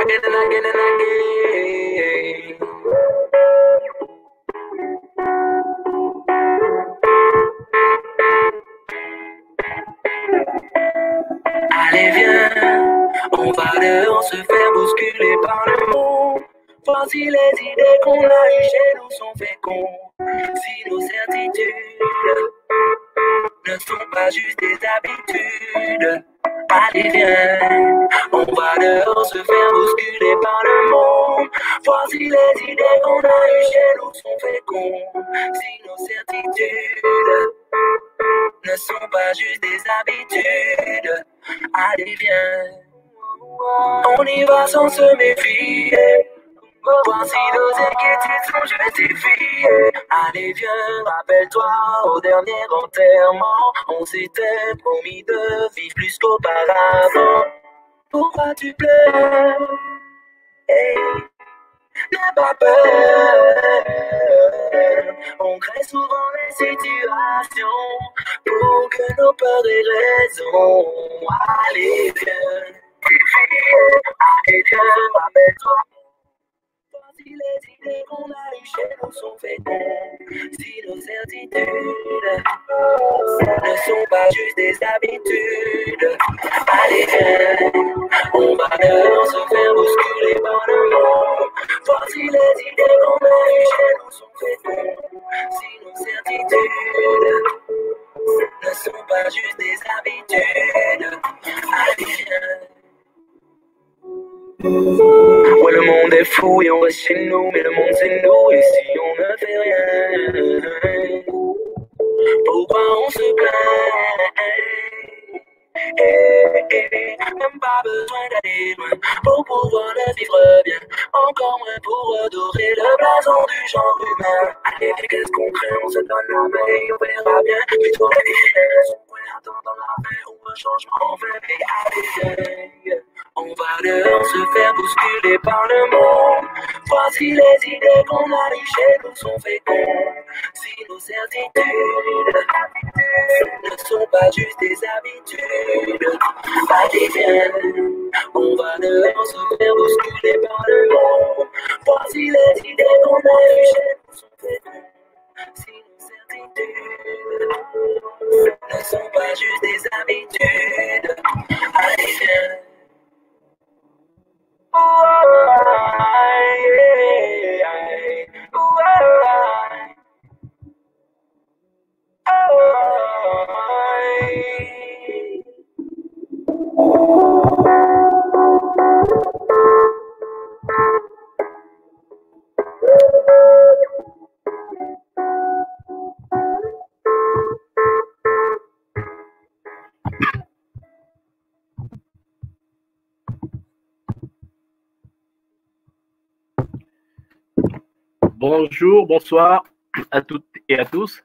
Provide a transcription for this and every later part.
Again and again and again. Allez viens, on va dehors se faire bousculer par le monde. Voir si les idées qu'on a eues chez nous sont fécondes. Si nos certitudes ne sont pas juste des habitudes. Allez viens, on va dehors se faire bousculer par le monde. Voir si les idées qu'on a eues chez nous sont fécondes. Si nos certitudes ne sont pas juste des habitudes. Allez viens, on y va sans se méfier. Voir si nos inquiétudes sont justifiées. Allez viens, rappelle-toi au dernier enterrement, on s'était promis de vivre plus qu'auparavant. Pourquoi tu pleures? Hey, n'aie pas peur. On crée souvent les situations pour que nos peurs aient raison. Allez viens, allez viens, rappelle-toi. Si les idées qu'on a eues chez nous sont fécondes, si nos certitudes ne sont pas juste des habitudes, allez viens, on va dehors se faire bousculer par le monde. Voir si les idées qu'on a eues chez nous sont fécondes, si nos certitudes ne sont pas juste des habitudes, allez viens. Ouais, le monde est fou et on reste chez nous, mais le monde c'est nous, et si on ne fait rien, pourquoi on se plaint? Même pas besoin d'aller loin pour pouvoir le vivre bien, encore moins pour redorer le blason du genre humain. Allez, qu'est-ce qu'on craint? On se donne la main et on verra bien. Plutôt que des choses, on pourrait attendre dans la main ou un changement fait. Et allez, viens, on va dehors se faire bousculer par le monde. Voici les idées qu'on a eues chez nous sont fécondes. Si nos certitudes ne sont pas juste des habitudes, allez viens, on va dehors se faire bousculer par le monde. Voici les idées qu'on a eues chez nous sont fécondes. Si nos certitudes ne sont pas juste des habitudes, allez viens. Bonjour, bonsoir à toutes et à tous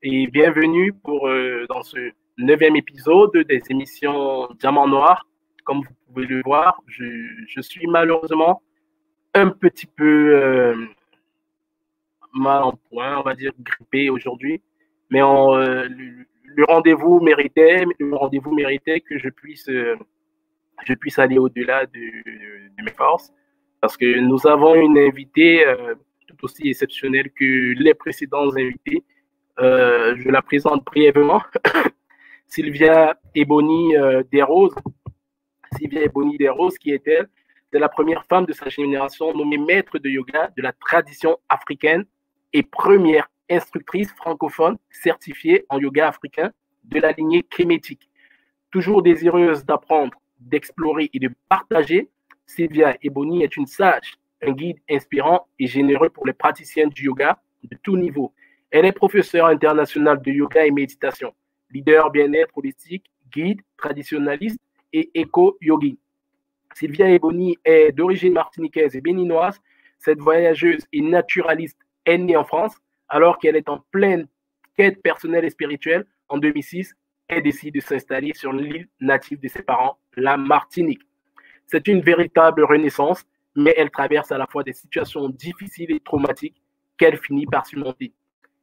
et bienvenue dans ce 9e épisode des émissions Diamant Noir. Comme vous pouvez le voir, je suis malheureusement un petit peu mal en point, on va dire grippé aujourd'hui, mais le rendez-vous méritait que je puisse aller au-delà de mes forces, parce que nous avons une invitée tout aussi exceptionnelle que les précédents invités. Je la présente brièvement. Sylvia Ebony Desroses. Sylvia Ebony Desroses, qui est-elle? C'est la première femme de sa génération nommée maître de yoga de la tradition africaine et première instructrice francophone certifiée en yoga africain de la lignée kémétique. Toujours désireuse d'apprendre, d'explorer et de partager, Sylvia Ebony est une sage, un guide inspirant et généreux pour les praticiens du yoga de tout niveau. Elle est professeure internationale de yoga et méditation, leader bien-être holistique, guide, traditionnaliste et éco-yogi. Sylvia Ebony est d'origine martiniquaise et béninoise. Cette voyageuse et naturaliste est née en France alors qu'elle est en pleine quête personnelle et spirituelle. En 2006, elle décide de s'installer sur l'île native de ses parents, la Martinique. C'est une véritable renaissance, mais elle traverse à la fois des situations difficiles et traumatiques qu'elle finit par surmonter.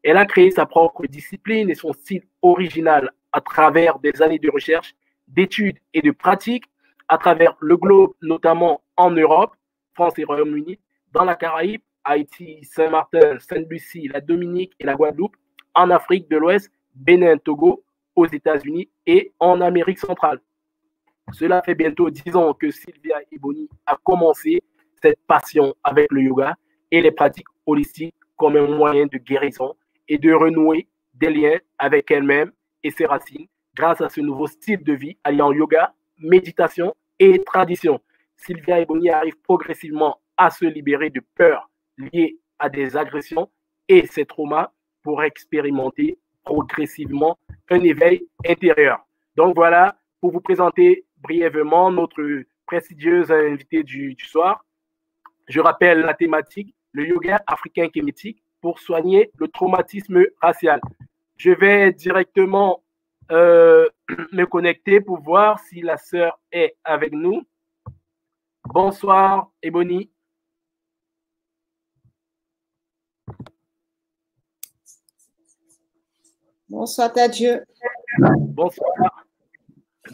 Elle a créé sa propre discipline et son style original à travers des années de recherche, d'études et de pratiques. à travers le globe, notamment en Europe, France et Royaume-Uni, dans la Caraïbe, Haïti, Saint-Martin, Sainte-Lucie, la Dominique et la Guadeloupe, en Afrique de l'Ouest, Bénin, Togo, aux États-Unis et en Amérique centrale. Cela fait bientôt 10 ans que Sylvia Ebony a commencé cette passion avec le yoga et les pratiques holistiques comme un moyen de guérison et de renouer des liens avec elle-même et ses racines grâce à ce nouveau style de vie alliant yoga, méditation et tradition. Sylvia Ebony arrive progressivement à se libérer de peurs liées à des agressions et ses traumas pour expérimenter progressivement un éveil intérieur. Donc voilà, pour vous présenter brièvement notre prestigieuse invitée du soir. Je rappelle la thématique, le yoga africain kémétique pour soigner le traumatisme racial. Je vais directement me connecter pour voir si la sœur est avec nous. Bonsoir, Ebony. Bonsoir, Tadieu. Bonsoir.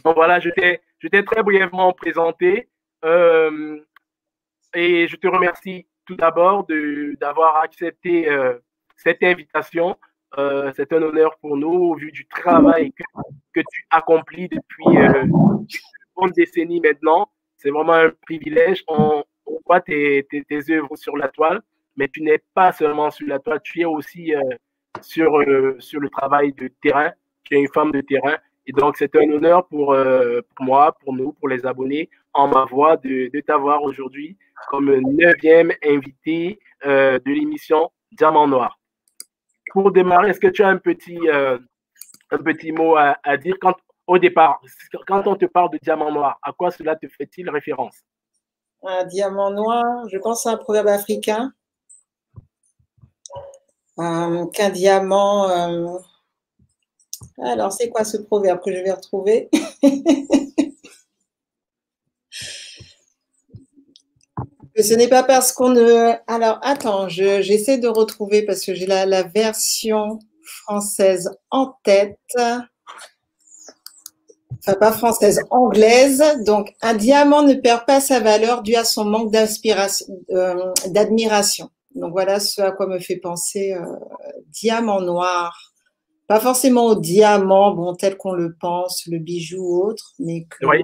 Donc voilà, je t'ai très brièvement présenté et je te remercie tout d'abord d'avoir accepté cette invitation. C'est un honneur pour nous au vu du travail que tu accomplis depuis une décennie maintenant. C'est vraiment un privilège. On voit tes œuvres sur la toile, mais tu n'es pas seulement sur la toile, tu es aussi sur le travail de terrain. Tu es une femme de terrain. Et donc, c'est un honneur pour moi, pour nous, pour les abonnés, en ma voix, de t'avoir aujourd'hui comme 9e invité de l'émission Diamant Noir. Pour démarrer, est-ce que tu as un petit mot à dire au départ, quand on te parle de Diamant Noir, à quoi cela te fait-il référence? Un diamant noir, je pense à un proverbe africain. Qu'un diamant... Alors, c'est quoi ce proverbe que je vais retrouver? Ce n'est pas parce qu'on ne... Alors, attends, j'essaie de retrouver parce que j'ai la version française en tête. Enfin, pas française, anglaise. Donc, un diamant ne perd pas sa valeur due à son manque d'admiration. Donc, voilà ce à quoi me fait penser diamant noir. Pas forcément au diamant, bon, tel qu'on le pense, le bijou ou autre, mais que oui.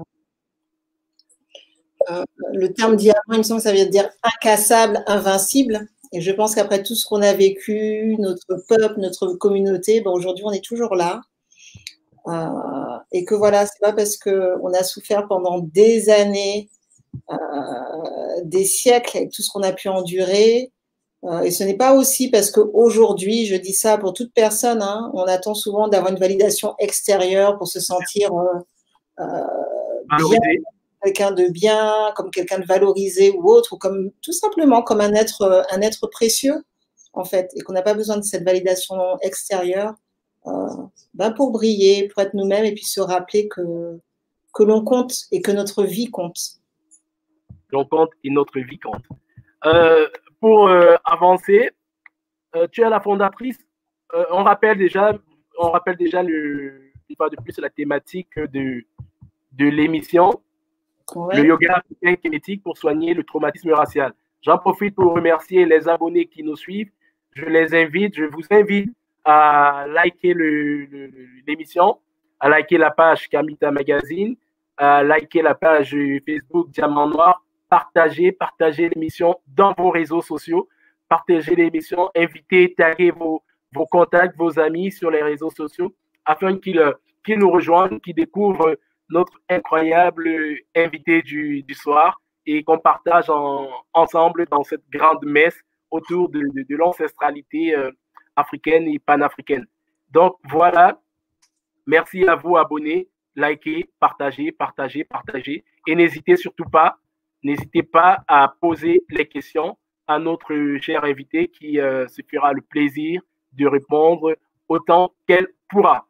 Le terme diamant, il me semble que ça veut dire incassable, invincible. Et je pense qu'après tout ce qu'on a vécu, notre peuple, notre communauté, ben aujourd'hui, on est toujours là. Et que voilà, c'est pas parce qu'on a souffert pendant des années, des siècles, avec tout ce qu'on a pu endurer. Et ce n'est pas aussi parce qu'aujourd'hui, je dis ça pour toute personne, hein, on attend souvent d'avoir une validation extérieure pour se sentir bien, quelqu'un de bien, comme quelqu'un de valorisé ou autre, ou comme tout simplement comme un être précieux, en fait, et qu'on n'a pas besoin de cette validation extérieure pour briller, pour être nous-mêmes et puis se rappeler que l'on compte et que notre vie compte. L'on compte et notre vie compte. Pour avancer, tu es la fondatrice. On rappelle déjà une fois de plus la thématique de l'émission, le yoga africain kémétique pour soigner le traumatisme racial. J'en profite pour remercier les abonnés qui nous suivent. Je vous invite à liker l'émission, à liker la page Kamita Magazine, à liker la page Facebook Diamant Noir. Partagez l'émission dans vos réseaux sociaux, partagez l'émission, invitez, taguez vos contacts, vos amis sur les réseaux sociaux afin qu'ils nous rejoignent, qu'ils découvrent notre incroyable invité du soir et qu'on partage ensemble dans cette grande messe autour de l'ancestralité africaine et panafricaine. Donc voilà, merci à vous abonnés, likez, partagez et n'hésitez pas à poser les questions à notre cher invité qui se fera le plaisir de répondre autant qu'elle pourra.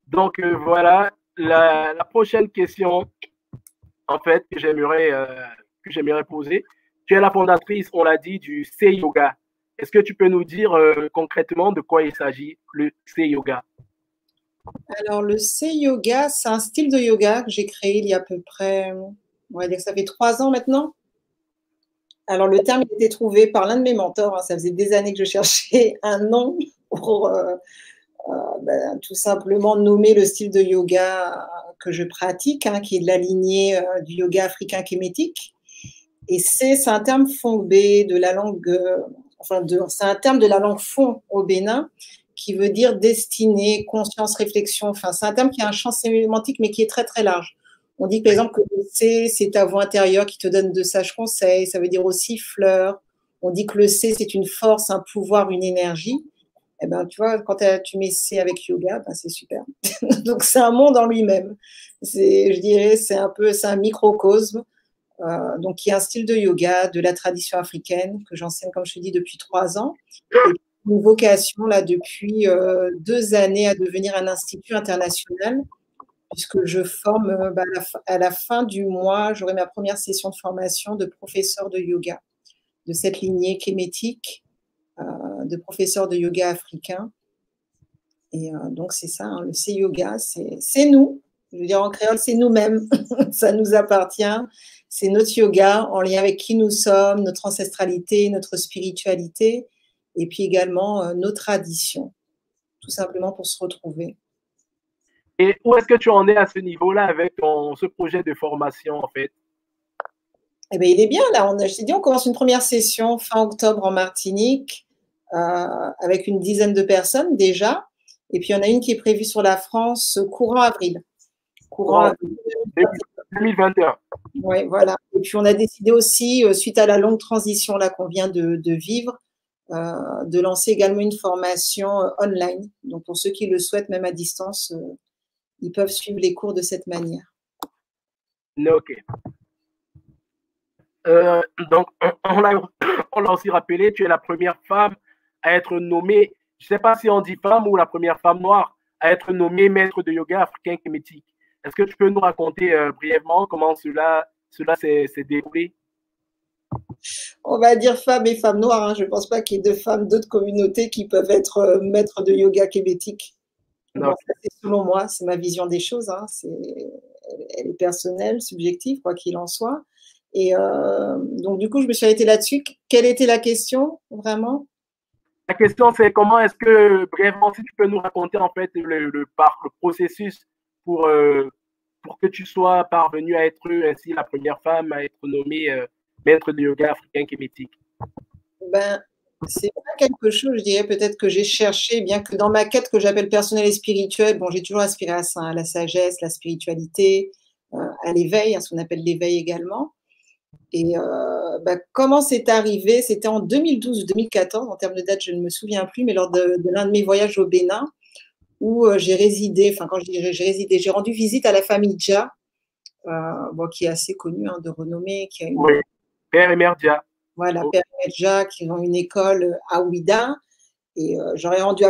Donc voilà, la prochaine question en fait que j'aimerais poser. Tu es la fondatrice, on l'a dit, du C-Yoga. Est-ce que tu peux nous dire concrètement de quoi il s'agit, le C-Yoga? Alors, le C-Yoga, c'est un style de yoga que j'ai créé il y a à peu près On va dire que ça fait 3 ans maintenant. Alors, le terme a été trouvé par l'un de mes mentors. Hein, ça faisait des années que je cherchais un nom pour tout simplement nommer le style de yoga que je pratique, hein, qui est de la lignée du yoga africain kémétique. Et c'est un terme fongbe de la langue, c'est un terme de la langue fon au Bénin qui veut dire destinée, conscience, réflexion. Enfin, c'est un terme qui a un champ sémantique, mais qui est très, très large. On dit, par exemple, que le C, c'est ta voix intérieure qui te donne de sages conseils. Ça veut dire aussi fleur. On dit que le C, c'est une force, un pouvoir, une énergie. Eh ben, tu vois, quand tu mets C avec yoga, ben, c'est super. Donc, c'est un monde en lui-même. Je dirais, c'est un microcosme. Donc, il y a un style de yoga de la tradition africaine que j'enseigne, comme je te dis, depuis 3 ans. Et une vocation, là, depuis 2 années à devenir un institut international, puisque je forme, à la fin du mois, j'aurai ma première session de formation de professeur de yoga, de cette lignée kémétique, de professeur de yoga africain. Et donc, c'est ça, hein, le C-yoga, c'est nous. Je veux dire, en créole, c'est nous-mêmes. Ça nous appartient. C'est notre yoga en lien avec qui nous sommes, notre ancestralité, notre spiritualité, et puis également nos traditions, tout simplement pour se retrouver. Et où est-ce que tu en es à ce niveau-là avec ce projet de formation, en fait? Eh bien, il est bien, là. Je t'ai dit, on commence une première session fin octobre en Martinique avec une dizaine de personnes déjà. Et puis, il y en a une qui est prévue sur la France courant avril. Avril 2021. Oui, voilà. Et puis, on a décidé aussi, suite à la longue transition là qu'on vient de vivre, de lancer également une formation online. Donc, pour ceux qui le souhaitent, même à distance, ils peuvent suivre les cours de cette manière. Ok. Donc, on l'a aussi rappelé, tu es la première femme à être nommée, je ne sais pas si on dit femme ou la première femme noire à être nommée maître de yoga africain kémétique. Est-ce que tu peux nous raconter brièvement comment cela s'est déroulé? On va dire femmes et femmes noires. Hein. Je ne pense pas qu'il y ait de femmes d'autres communautés qui peuvent être maîtres de yoga kémétique. Bon, c'est selon moi, c'est ma vision des choses. Hein. Elle est personnelle, subjective, quoi qu'il en soit. Et donc, du coup, je me suis arrêtée là-dessus. Quelle était la question, vraiment? La question, c'est comment est-ce que, brièvement, si tu peux nous raconter en fait le processus pour que tu sois parvenue à être ainsi la première femme à être nommée maître de yoga africain kémétique. Ben, c'est pas quelque chose, je dirais peut-être que j'ai cherché, bien que dans ma quête que j'appelle personnelle et spirituelle, bon, j'ai toujours aspiré à ça, à la sagesse, la spiritualité, à l'éveil, à ce qu'on appelle l'éveil également. Et comment c'est arrivé? C'était en 2012 ou 2014, en termes de date, je ne me souviens plus, mais lors de l'un de mes voyages au Bénin, où j'ai résidé, enfin quand j'ai résidé, j'ai rendu visite à la famille Dia, qui est assez connue, hein, de renommée, qui a une... Oui, père et mère Dia. Voilà, père et mère Dia, qui ont une école à Ouida. Et j'aurais rendu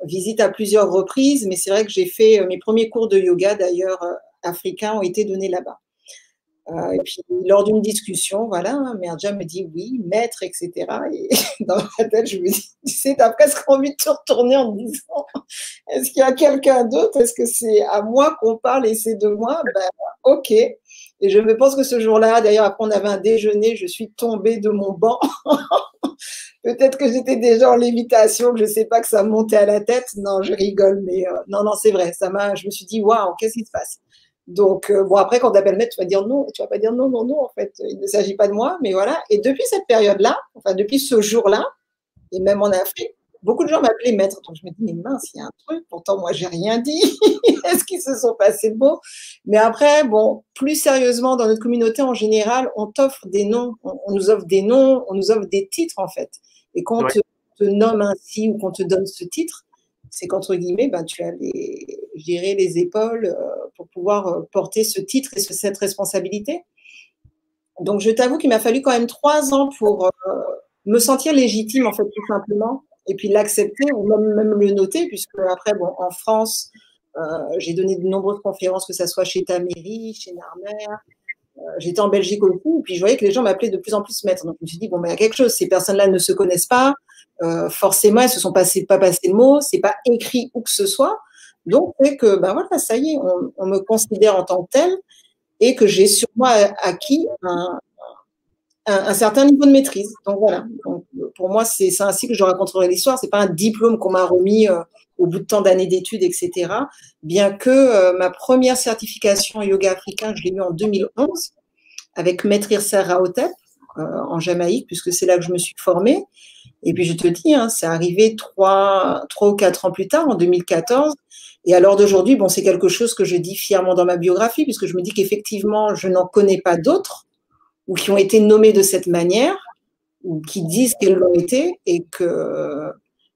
visite à plusieurs reprises, mais c'est vrai que j'ai fait mes premiers cours de yoga, d'ailleurs, africains, ont été donnés là-bas. Et puis, lors d'une discussion, voilà, hein, Merja me dit oui, maître, etc. Et dans ma tête, je me dis, tu sais, t'as presque envie de te retourner en me disant, est-ce qu'il y a quelqu'un d'autre? Est-ce que c'est à moi qu'on parle et c'est de moi? Ben, ok. Et je me pense que ce jour-là, d'ailleurs, après on avait un déjeuner, je suis tombée de mon banc. Peut-être que j'étais déjà en lévitation, que je ne sais pas, que ça me montait à la tête. Non, je rigole, mais non, c'est vrai. Je me suis dit, waouh, qu'est-ce qui se passe? Donc, après, quand on t'appelle maître, tu vas dire non, tu vas pas dire non, en fait, il ne s'agit pas de moi, mais voilà. Et depuis cette période-là, enfin, depuis ce jour-là, et même en Afrique, beaucoup de gens m'appelaient maître. Donc, je me dis, mais mince, il y a un truc, pourtant, moi, j'ai rien dit. Est-ce qu'ils se sont passés de mots? Mais après, bon, plus sérieusement, dans notre communauté, en général, on t'offre des noms, on nous offre des noms, on nous offre des titres, en fait. Et quand on te nomme ainsi ou qu'on te donne ce titre, c'est qu'entre guillemets, tu as les épaules pour pouvoir porter ce titre et cette responsabilité. Donc, je t'avoue qu'il m'a fallu quand même 3 ans pour me sentir légitime, en fait, tout simplement, et puis l'accepter ou même le noter, puisque après, bon, en France, j'ai donné de nombreuses conférences, que ce soit chez Taméry, chez Narmer. J'étais en Belgique aussi, et puis je voyais que les gens m'appelaient de plus en plus maître. Donc, je me suis dit, bon, il y a quelque chose, ces personnes-là ne se connaissent pas, forcément, elles ne se sont pas passées de mots, c'est pas écrit où que ce soit. Donc, c'est que, voilà, ça y est, on me considère en tant que telle. et que j'ai sur moi acquis un certain niveau de maîtrise. Donc voilà. Donc, pour moi, c'est ainsi que je raconterai l'histoire. C'est pas un diplôme qu'on m'a remis au bout de tant d'années d'études, etc. Bien que ma première certification en yoga africain, je l'ai eue en 2011 avec Maître Irser Raotep en Jamaïque, puisque c'est là que je me suis formée. Et puis je te dis, hein, c'est arrivé 3 ou 4 ans plus tard, en 2014. Et à l'heure d'aujourd'hui, bon, c'est quelque chose que je dis fièrement dans ma biographie, puisque je me dis qu'effectivement, je n'en connais pas d'autres ou qui ont été nommées de cette manière, ou qui disent qu'elles l'ont été,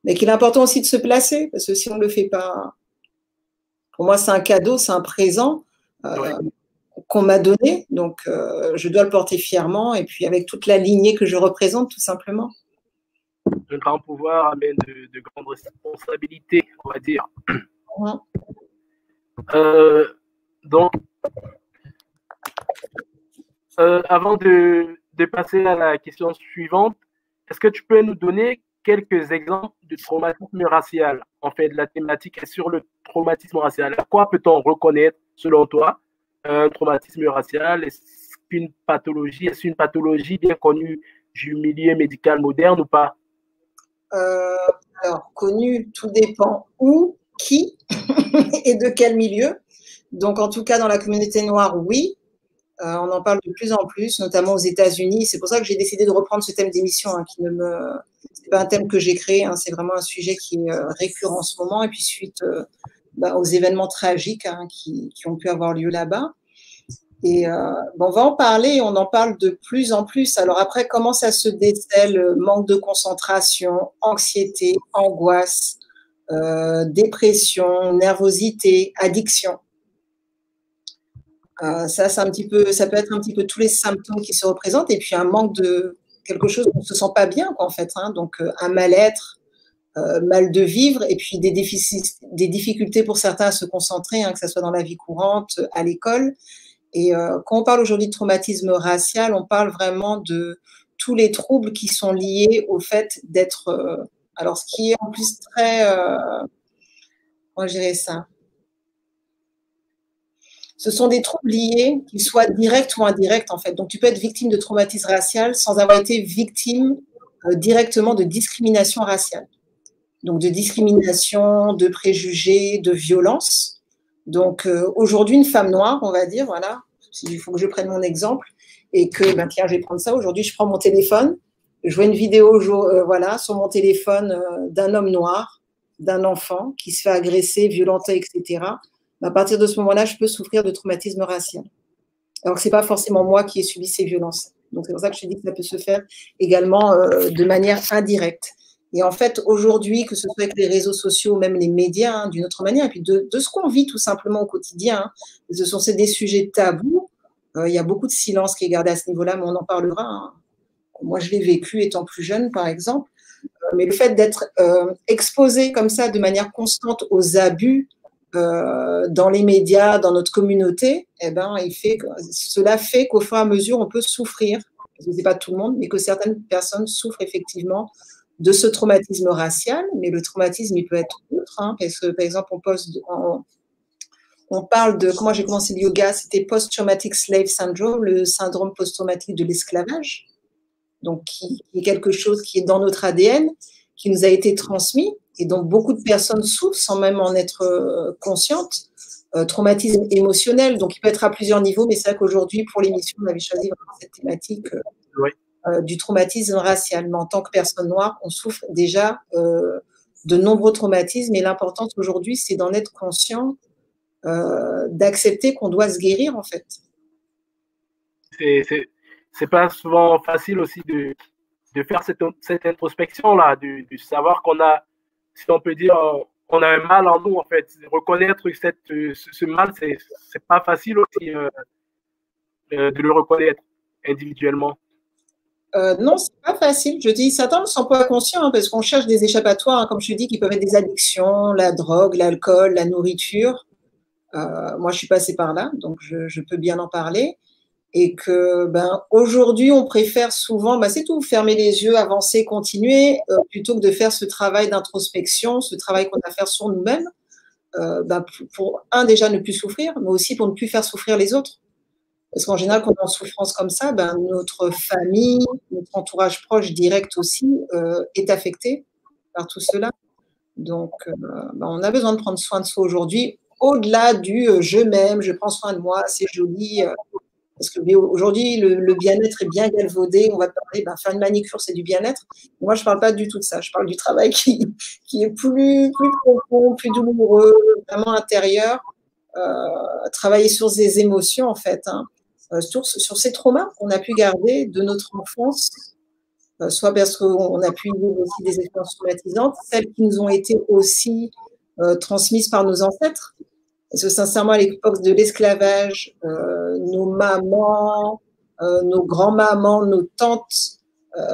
mais qu'il est important aussi de se placer, parce que si on ne le fait pas, pour moi, c'est un cadeau, c'est un présent qu'on m'a donné, donc je dois le porter fièrement, et puis avec toute la lignée que je représente, tout simplement. Un grand pouvoir amène de grandes responsabilités, on va dire. Donc, avant de passer à la question suivante, est-ce que tu peux nous donner quelques exemples de traumatisme racial? En fait, la thématique est sur le traumatisme racial. À quoi peut-on reconnaître, selon toi, un traumatisme racial? Est-ce une pathologie bien connue du milieu médical moderne ou pas? Alors, connu, tout dépend où, qui et de quel milieu. Donc, en tout cas, dans la communauté noire, oui. On en parle de plus en plus, notamment aux États-Unis. C'est pour ça que j'ai décidé de reprendre ce thème d'émission, hein, c'est pas un thème que j'ai créé, hein, c'est vraiment un sujet qui est récurrent en ce moment, et puis suite aux événements tragiques qui ont pu avoir lieu là-bas. Et on va en parler, on en parle de plus en plus. Alors après, comment ça se décèle? Manque de concentration, anxiété, angoisse, dépression, nervosité, addiction. Ça peut être un petit peu tous les symptômes qui se représentent, et puis un manque de quelque chose où on ne se sent pas bien, en fait. Hein, donc un mal-être, mal de vivre, et puis des difficultés pour certains à se concentrer, hein, que ce soit dans la vie courante, à l'école. Et quand on parle aujourd'hui de traumatisme racial, on parle vraiment de tous les troubles qui sont liés au fait d'être… alors, ce qui est en plus très… comment je dirais ça? Ce sont des troubles liés, qu'ils soient directs ou indirects, en fait. Donc, tu peux être victime de traumatisme racial sans avoir été victime directement de discrimination raciale. Donc, de discrimination, de préjugés, de violence. Donc, aujourd'hui, une femme noire, on va dire, voilà, il faut que je prenne mon exemple, et que, tiens, je vais prendre ça. Aujourd'hui, je prends mon téléphone, je vois une vidéo voilà, sur mon téléphone d'un homme noir, d'un enfant qui se fait agresser, violenter, etc. À partir de ce moment-là, je peux souffrir de traumatisme racial. Alors que ce n'est pas forcément moi qui ai subi ces violences. Donc, c'est pour ça que je te dis que ça peut se faire également de manière indirecte. Et en fait, aujourd'hui, que ce soit avec les réseaux sociaux, même les médias, hein, d'une autre manière, et puis de ce qu'on vit tout simplement au quotidien, hein, ce sont des sujets tabous. Il y a beaucoup de silence qui est gardé à ce niveau-là, mais on en parlera. Hein. Moi, je l'ai vécu étant plus jeune, par exemple. Mais le fait d'être exposé comme ça, de manière constante aux abus, dans les médias, dans notre communauté, cela fait qu'au fur et à mesure, on peut souffrir, ce n'est pas tout le monde, mais que certaines personnes souffrent effectivement de ce traumatisme racial, mais le traumatisme, il peut être autre, hein, parce que, par exemple, on parle de, comment j'ai commencé le yoga, c'était Post-Traumatic Slave Syndrome, le syndrome post-traumatique de l'esclavage, donc qui est quelque chose qui est dans notre ADN, qui nous a été transmis, et dont beaucoup de personnes souffrent sans même en être conscientes. Traumatisme émotionnel, donc il peut être à plusieurs niveaux, mais c'est vrai qu'aujourd'hui, pour l'émission, on avait choisi vraiment cette thématique du traumatisme racial. Mais en tant que personne noire, on souffre déjà de nombreux traumatismes, et l'importance aujourd'hui, c'est d'en être conscient, d'accepter qu'on doit se guérir, en fait. C'est pas souvent facile aussi de faire cette introspection-là, de savoir qu'on a, si on peut dire, on a un mal en nous, en fait. Reconnaître ce mal, c'est pas facile aussi de le reconnaître individuellement. Non, c'est pas facile. Je dis, certains ne sont pas conscients, hein, parce qu'on cherche des échappatoires, hein, comme je te dis, qui peuvent être des addictions, la drogue, l'alcool, la nourriture. Moi, je suis passée par là, donc je peux bien en parler. Et que aujourd'hui, on préfère souvent, c'est tout, fermer les yeux, avancer, continuer, plutôt que de faire ce travail d'introspection, ce travail qu'on a à faire sur nous-mêmes, pour déjà ne plus souffrir, mais aussi pour ne plus faire souffrir les autres. Parce qu'en général, quand on est en souffrance comme ça, ben, notre famille, notre entourage proche direct aussi est affecté par tout cela. Donc, ben, on a besoin de prendre soin de soi aujourd'hui, au-delà du je m'aime, je prends soin de moi, c'est joli. Parce qu'aujourd'hui, le bien-être est bien galvaudé. On va parler, ben, faire une manicure, c'est du bien-être. Moi, je ne parle pas du tout de ça. Je parle du travail qui est plus profond, plus douloureux, vraiment intérieur. Travailler sur ses émotions, en fait, hein, sur ces traumas qu'on a pu garder de notre enfance, soit parce qu'on a pu vivre aussi des expériences traumatisantes, celles qui nous ont été aussi transmises par nos ancêtres. Parce que sincèrement, à l'époque de l'esclavage, nos mamans, nos grands-mamans, nos tantes,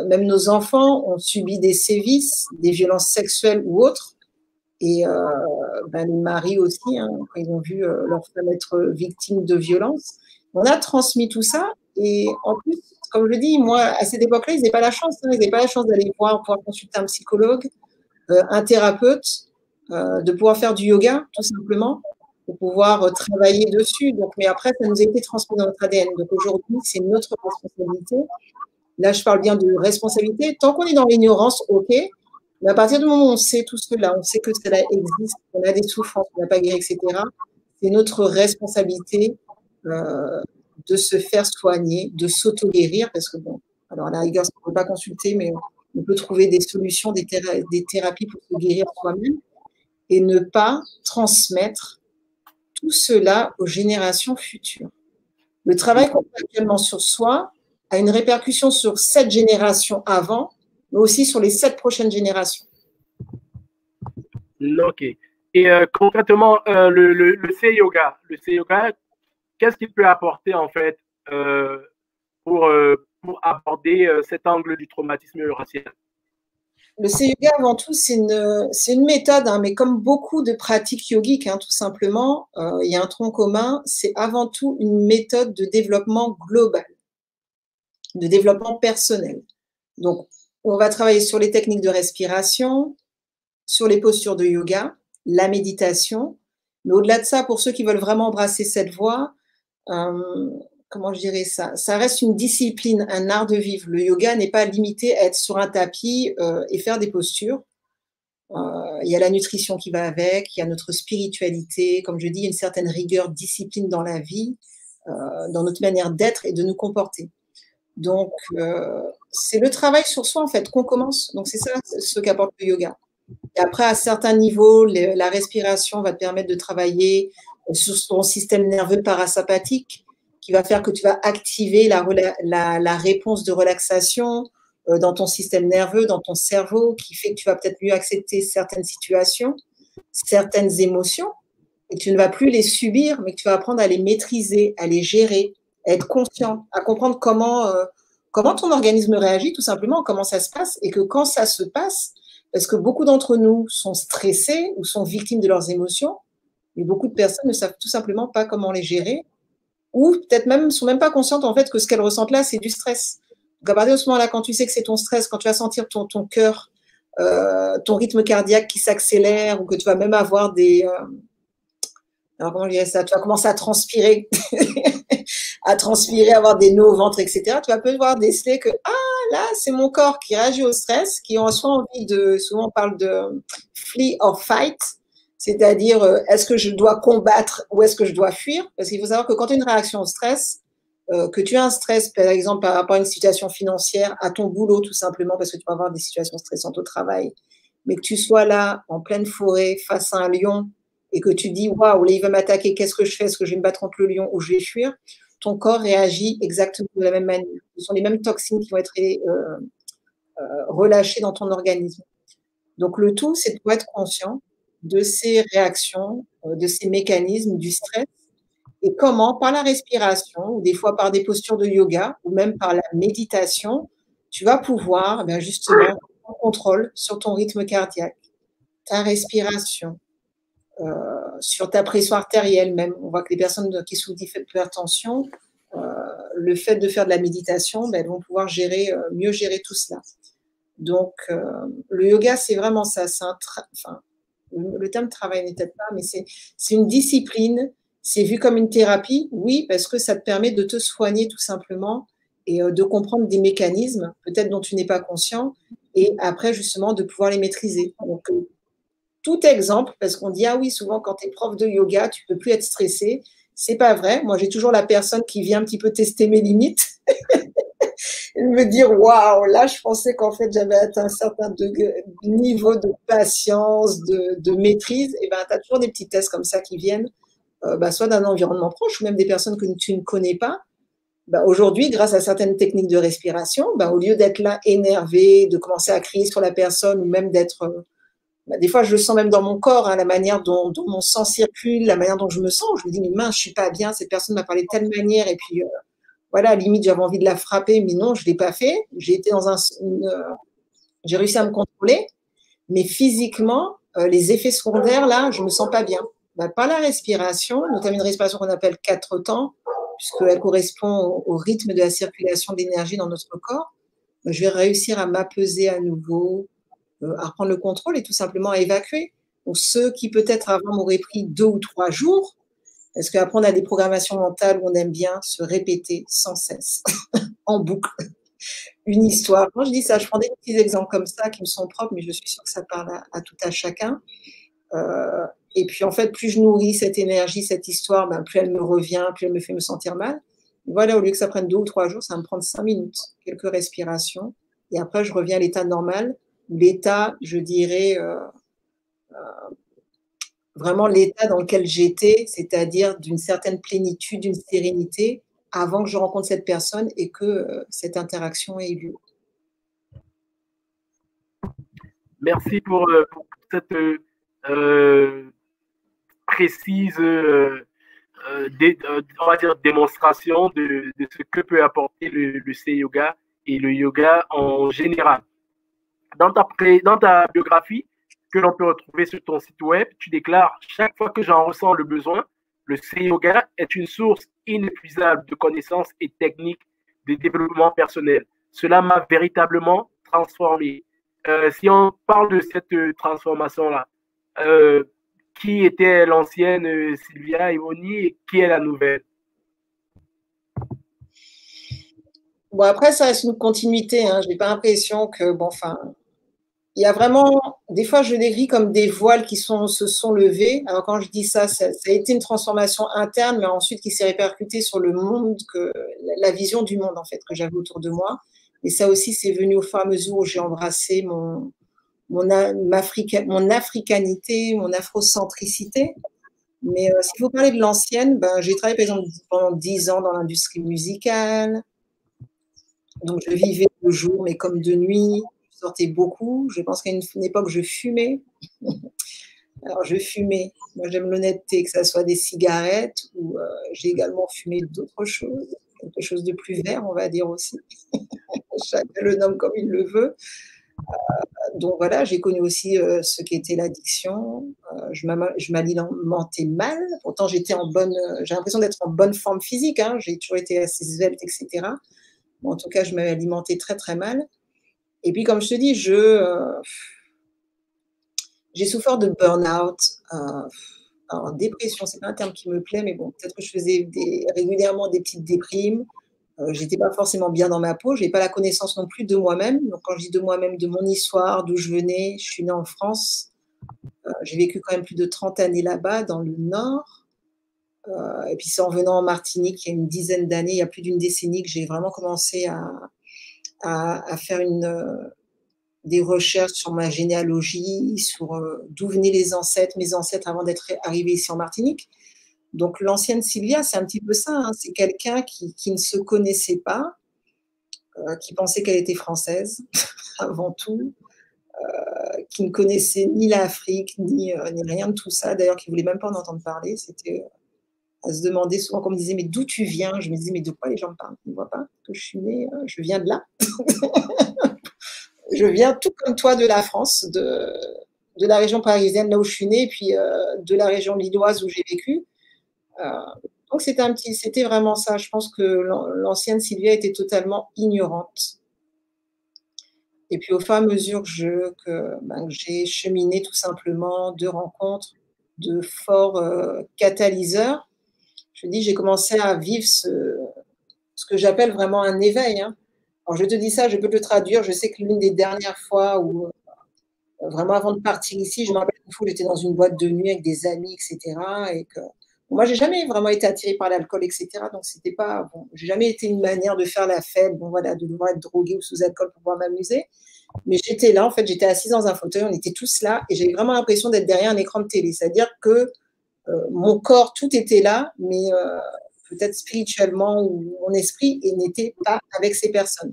même nos enfants ont subi des sévices, des violences sexuelles ou autres. Et ben, les maris aussi, hein, quand ils ont vu leur femme être victime de violences. On a transmis tout ça. Et en plus, comme je dis, moi, à cette époque-là, ils n'avaient pas la chance. Hein, ils n'avaient pas la chance d'aller pouvoir consulter un psychologue, un thérapeute, de pouvoir faire du yoga, tout simplement, pour pouvoir travailler dessus. Donc, mais après, ça nous a été transmis dans notre ADN. Donc aujourd'hui, c'est notre responsabilité. Là, je parle bien de responsabilité. Tant qu'on est dans l'ignorance, ok. Mais à partir du moment où on sait tout cela, on sait que cela existe, qu'on a des souffrances, qu'on n'a pas guéri, etc., c'est notre responsabilité de se faire soigner, de s'auto-guérir, parce que bon, alors à la rigueur, on ne peut pas consulter, mais on peut trouver des solutions, des thérapies pour se guérir soi-même et ne pas transmettre tout cela aux générations futures. Le travail qu'on fait actuellement sur soi a une répercussion sur 7 générations avant, mais aussi sur les 7 prochaines générations. Ok. Et concrètement, le C-Yoga, qu'est-ce qu'il peut apporter en fait pour aborder cet angle du traumatisme eurasien? Le C-Yoga, avant tout, c'est une méthode, hein, mais comme beaucoup de pratiques yogiques, hein, tout simplement, il y a un tronc commun, c'est avant tout une méthode de développement global, de développement personnel. Donc, on va travailler sur les techniques de respiration, sur les postures de yoga, la méditation, mais au-delà de ça, pour ceux qui veulent vraiment embrasser cette voie, comment je dirais ça? Ça reste une discipline, un art de vivre. Le yoga n'est pas limité à être sur un tapis et faire des postures. Il y a la nutrition qui va avec, il y a notre spiritualité, comme je dis, il y a une certaine rigueur, discipline dans la vie, dans notre manière d'être et de nous comporter. Donc, c'est le travail sur soi, en fait, qu'on commence. Donc, c'est ça ce qu'apporte le yoga. Et après, à certains niveaux, la respiration va te permettre de travailler sur ton système nerveux parasympathique, qui va faire que tu vas activer la réponse de relaxation dans ton système nerveux, dans ton cerveau, qui fait que tu vas peut-être mieux accepter certaines situations, certaines émotions, et tu ne vas plus les subir, mais que tu vas apprendre à les maîtriser, à les gérer, à être conscient, à comprendre comment ton organisme réagit, tout simplement, comment ça se passe, et que quand ça se passe, parce que beaucoup d'entre nous sont stressés ou sont victimes de leurs émotions, mais beaucoup de personnes ne savent tout simplement pas comment les gérer, ou peut-être même ne sont même pas conscientes en fait que ce qu'elles ressentent là, c'est du stress. Donc à partir de ce moment-là, quand tu sais que c'est ton stress, quand tu vas sentir ton cœur, ton rythme cardiaque qui s'accélère, ou que tu vas même avoir alors comment je dirais ça, tu vas commencer à transpirer, avoir des nœuds au ventre, etc. Tu vas pouvoir déceler que là, c'est mon corps qui réagit au stress, qui a soit envie souvent on parle de flee or fight, c'est-à-dire est-ce que je dois combattre ou est-ce que je dois fuir? Parce qu'il faut savoir que quand tu as une réaction au stress, que tu as un stress, par exemple, par rapport à une situation financière, à ton boulot tout simplement, parce que tu vas avoir des situations stressantes au travail, mais que tu sois là, en pleine forêt, face à un lion, et que tu dis, waouh, là, il va m'attaquer, qu'est-ce que je fais? Est-ce que je vais me battre contre le lion ou je vais fuir? Ton corps réagit exactement de la même manière. Ce sont les mêmes toxines qui vont être relâchées dans ton organisme. Donc, le tout, c'est de être conscient de ces réactions, de ces mécanismes, du stress, et comment, par la respiration, ou des fois par des postures de yoga, ou même par la méditation, tu vas pouvoir justement prendre contrôle sur ton rythme cardiaque, ta respiration, sur ta pression artérielle même. On voit que les personnes qui souffrent d'hypertension, le fait de faire de la méditation, elles vont pouvoir mieux gérer tout cela. Donc, le yoga, c'est vraiment ça. Le terme travail n'est peut-être pas, mais c'est une discipline, C'est vu comme une thérapie? Oui, parce que ça te permet de te soigner tout simplement et de comprendre des mécanismes, peut-être dont tu n'es pas conscient, et après justement de pouvoir les maîtriser. Donc, tout exemple, parce qu'on dit: «Ah oui, souvent quand tu es prof de yoga, tu peux plus être stressé». C'est pas vrai. Moi, j'ai toujours la personne qui vient un petit peu tester mes limites et me dire: «Waouh, là, je pensais qu'en fait, j'avais atteint un certain niveau de patience, de maîtrise». Et ben, tu as toujours des petits tests comme ça qui viennent, soit d'un environnement proche ou même des personnes que tu ne connais pas. Aujourd'hui, grâce à certaines techniques de respiration, au lieu d'être là énervé, de commencer à crier sur la personne ou même d'être, des fois, je le sens même dans mon corps, hein, la manière dont mon sang circule, la manière dont je me sens. Je me dis, mais mince, je suis pas bien, cette personne m'a parlé de telle manière, et puis voilà, limite, j'avais envie de la frapper, mais non, je l'ai pas fait. J'ai réussi à me contrôler, mais physiquement, les effets secondaires, là, je me sens pas bien. Pas la respiration, notamment une respiration qu'on appelle 4 temps, puisqu'elle correspond au rythme de la circulation d'énergie dans notre corps. Je vais réussir à m'apaiser à nouveau, à reprendre le contrôle et tout simplement à évacuer. Donc, ceux qui peut-être avant m'auraient pris 2 ou 3 jours, parce qu'après on a des programmations mentales où on aime bien se répéter sans cesse, en boucle, une histoire. Quand je dis ça, je prends des petits exemples comme ça qui me sont propres, mais je suis sûre que ça parle à tout à chacun. Et puis en fait, plus je nourris cette énergie, cette histoire, plus elle me revient, plus elle me fait me sentir mal. Voilà, au lieu que ça prenne 2 ou 3 jours, ça va me prendre 5 minutes, quelques respirations, et après je reviens à l'état normal. L'état, je dirais, vraiment l'état dans lequel j'étais, c'est-à-dire d'une certaine plénitude, d'une sérénité, avant que je rencontre cette personne et que cette interaction ait eu lieu. Merci pour cette précise, on va dire, démonstration de ce que peut apporter le C-Yoga et le yoga en général. Dans ta biographie, que l'on peut retrouver sur ton site web, tu déclares: chaque fois que j'en ressens le besoin, le C-Yoga est une source inépuisable de connaissances et techniques de développement personnel. Cela m'a véritablement transformé. Si on parle de cette transformation-là, qui était l'ancienne Sylvia Evoni et qui est la nouvelle? Bon, après, ça reste une continuité. Je n'ai pas l'impression que, il y a vraiment, des fois, je les vis comme des voiles qui se sont levés. Alors, quand je dis ça, ça a été une transformation interne, mais ensuite qui s'est répercutée sur le monde, la vision du monde, en fait, que j'avais autour de moi. Et ça aussi, c'est venu au fur et à mesure où j'ai embrassé mon africanité, mon afrocentricité. Mais s'il faut parler de l'ancienne, j'ai travaillé, par exemple, pendant 10 ans dans l'industrie musicale. Donc, je vivais de jour, mais comme de nuit. Je sortais beaucoup. Je pense qu'à une époque, je fumais. Alors, je fumais. Moi, j'aime l'honnêteté, que ce soit des cigarettes ou j'ai également fumé d'autres choses. Quelque chose de plus vert, on va dire aussi. Chacun le nomme comme il le veut. Donc, voilà, j'ai connu aussi ce qu'était l'addiction. Je m'alimentais mal. Pourtant, j'ai l'impression d'être en bonne forme physique. J'ai toujours été assez svelte, etc. Bon, en tout cas, je m'alimentais très, très mal. Et puis, comme je te dis, j'ai souffert de burn-out. Alors, dépression, c'est pas un terme qui me plaît, mais bon, peut-être que je faisais régulièrement des petites déprimes. J'étais pas forcément bien dans ma peau. J'ai pas la connaissance non plus de moi-même. Donc, quand je dis de moi-même, de mon histoire, d'où je venais, je suis née en France. J'ai vécu quand même plus de 30 années là-bas, dans le Nord. Et puis, c'est en venant en Martinique, il y a une dizaine d'années, il y a plus d'une décennie, que j'ai vraiment commencé à faire des recherches sur ma généalogie, sur d'où venaient mes ancêtres avant d'être arrivés ici en Martinique. Donc, l'ancienne Sylvia, c'est un petit peu ça. C'est quelqu'un qui ne se connaissait pas, qui pensait qu'elle était française avant tout, qui ne connaissait ni l'Afrique, ni rien de tout ça. D'ailleurs, qui ne voulait même pas en entendre parler. C'était à se demander souvent, quand on me disait, mais d'où tu viens? Je me disais, mais de quoi les gens me parlent? Ils ne voient pas que je suis née, je viens de là. Je viens tout comme toi de la France, de la région parisienne, là où je suis née, et puis de la région lilloise où j'ai vécu. Donc, c'était vraiment ça. Je pense que l'ancienne Sylvia était totalement ignorante. Et puis, au fur et à mesure que j'ai cheminé tout simplement de rencontres, de forts catalyseurs, Je dis, j'ai commencé à vivre ce que j'appelle vraiment un éveil. Hein. Alors, je te dis ça, je peux te le traduire. Je sais que l'une des dernières fois où, vraiment avant de partir ici, je me rappelle qu'une fois, j'étais dans une boîte de nuit avec des amis, etc. Et que moi, j'ai jamais vraiment été attirée par l'alcool, etc. Donc, c'était pas, bon, j'ai jamais été une manière de faire la fête, bon, voilà, de devoir être droguée ou sous alcool pour pouvoir m'amuser. Mais j'étais là, en fait, j'étais assise dans un fauteuil, on était tous là, et j'avais vraiment l'impression d'être derrière un écran de télé. C'est-à-dire que mon corps, tout était là, mais peut-être spirituellement ou mon esprit n'était pas avec ces personnes.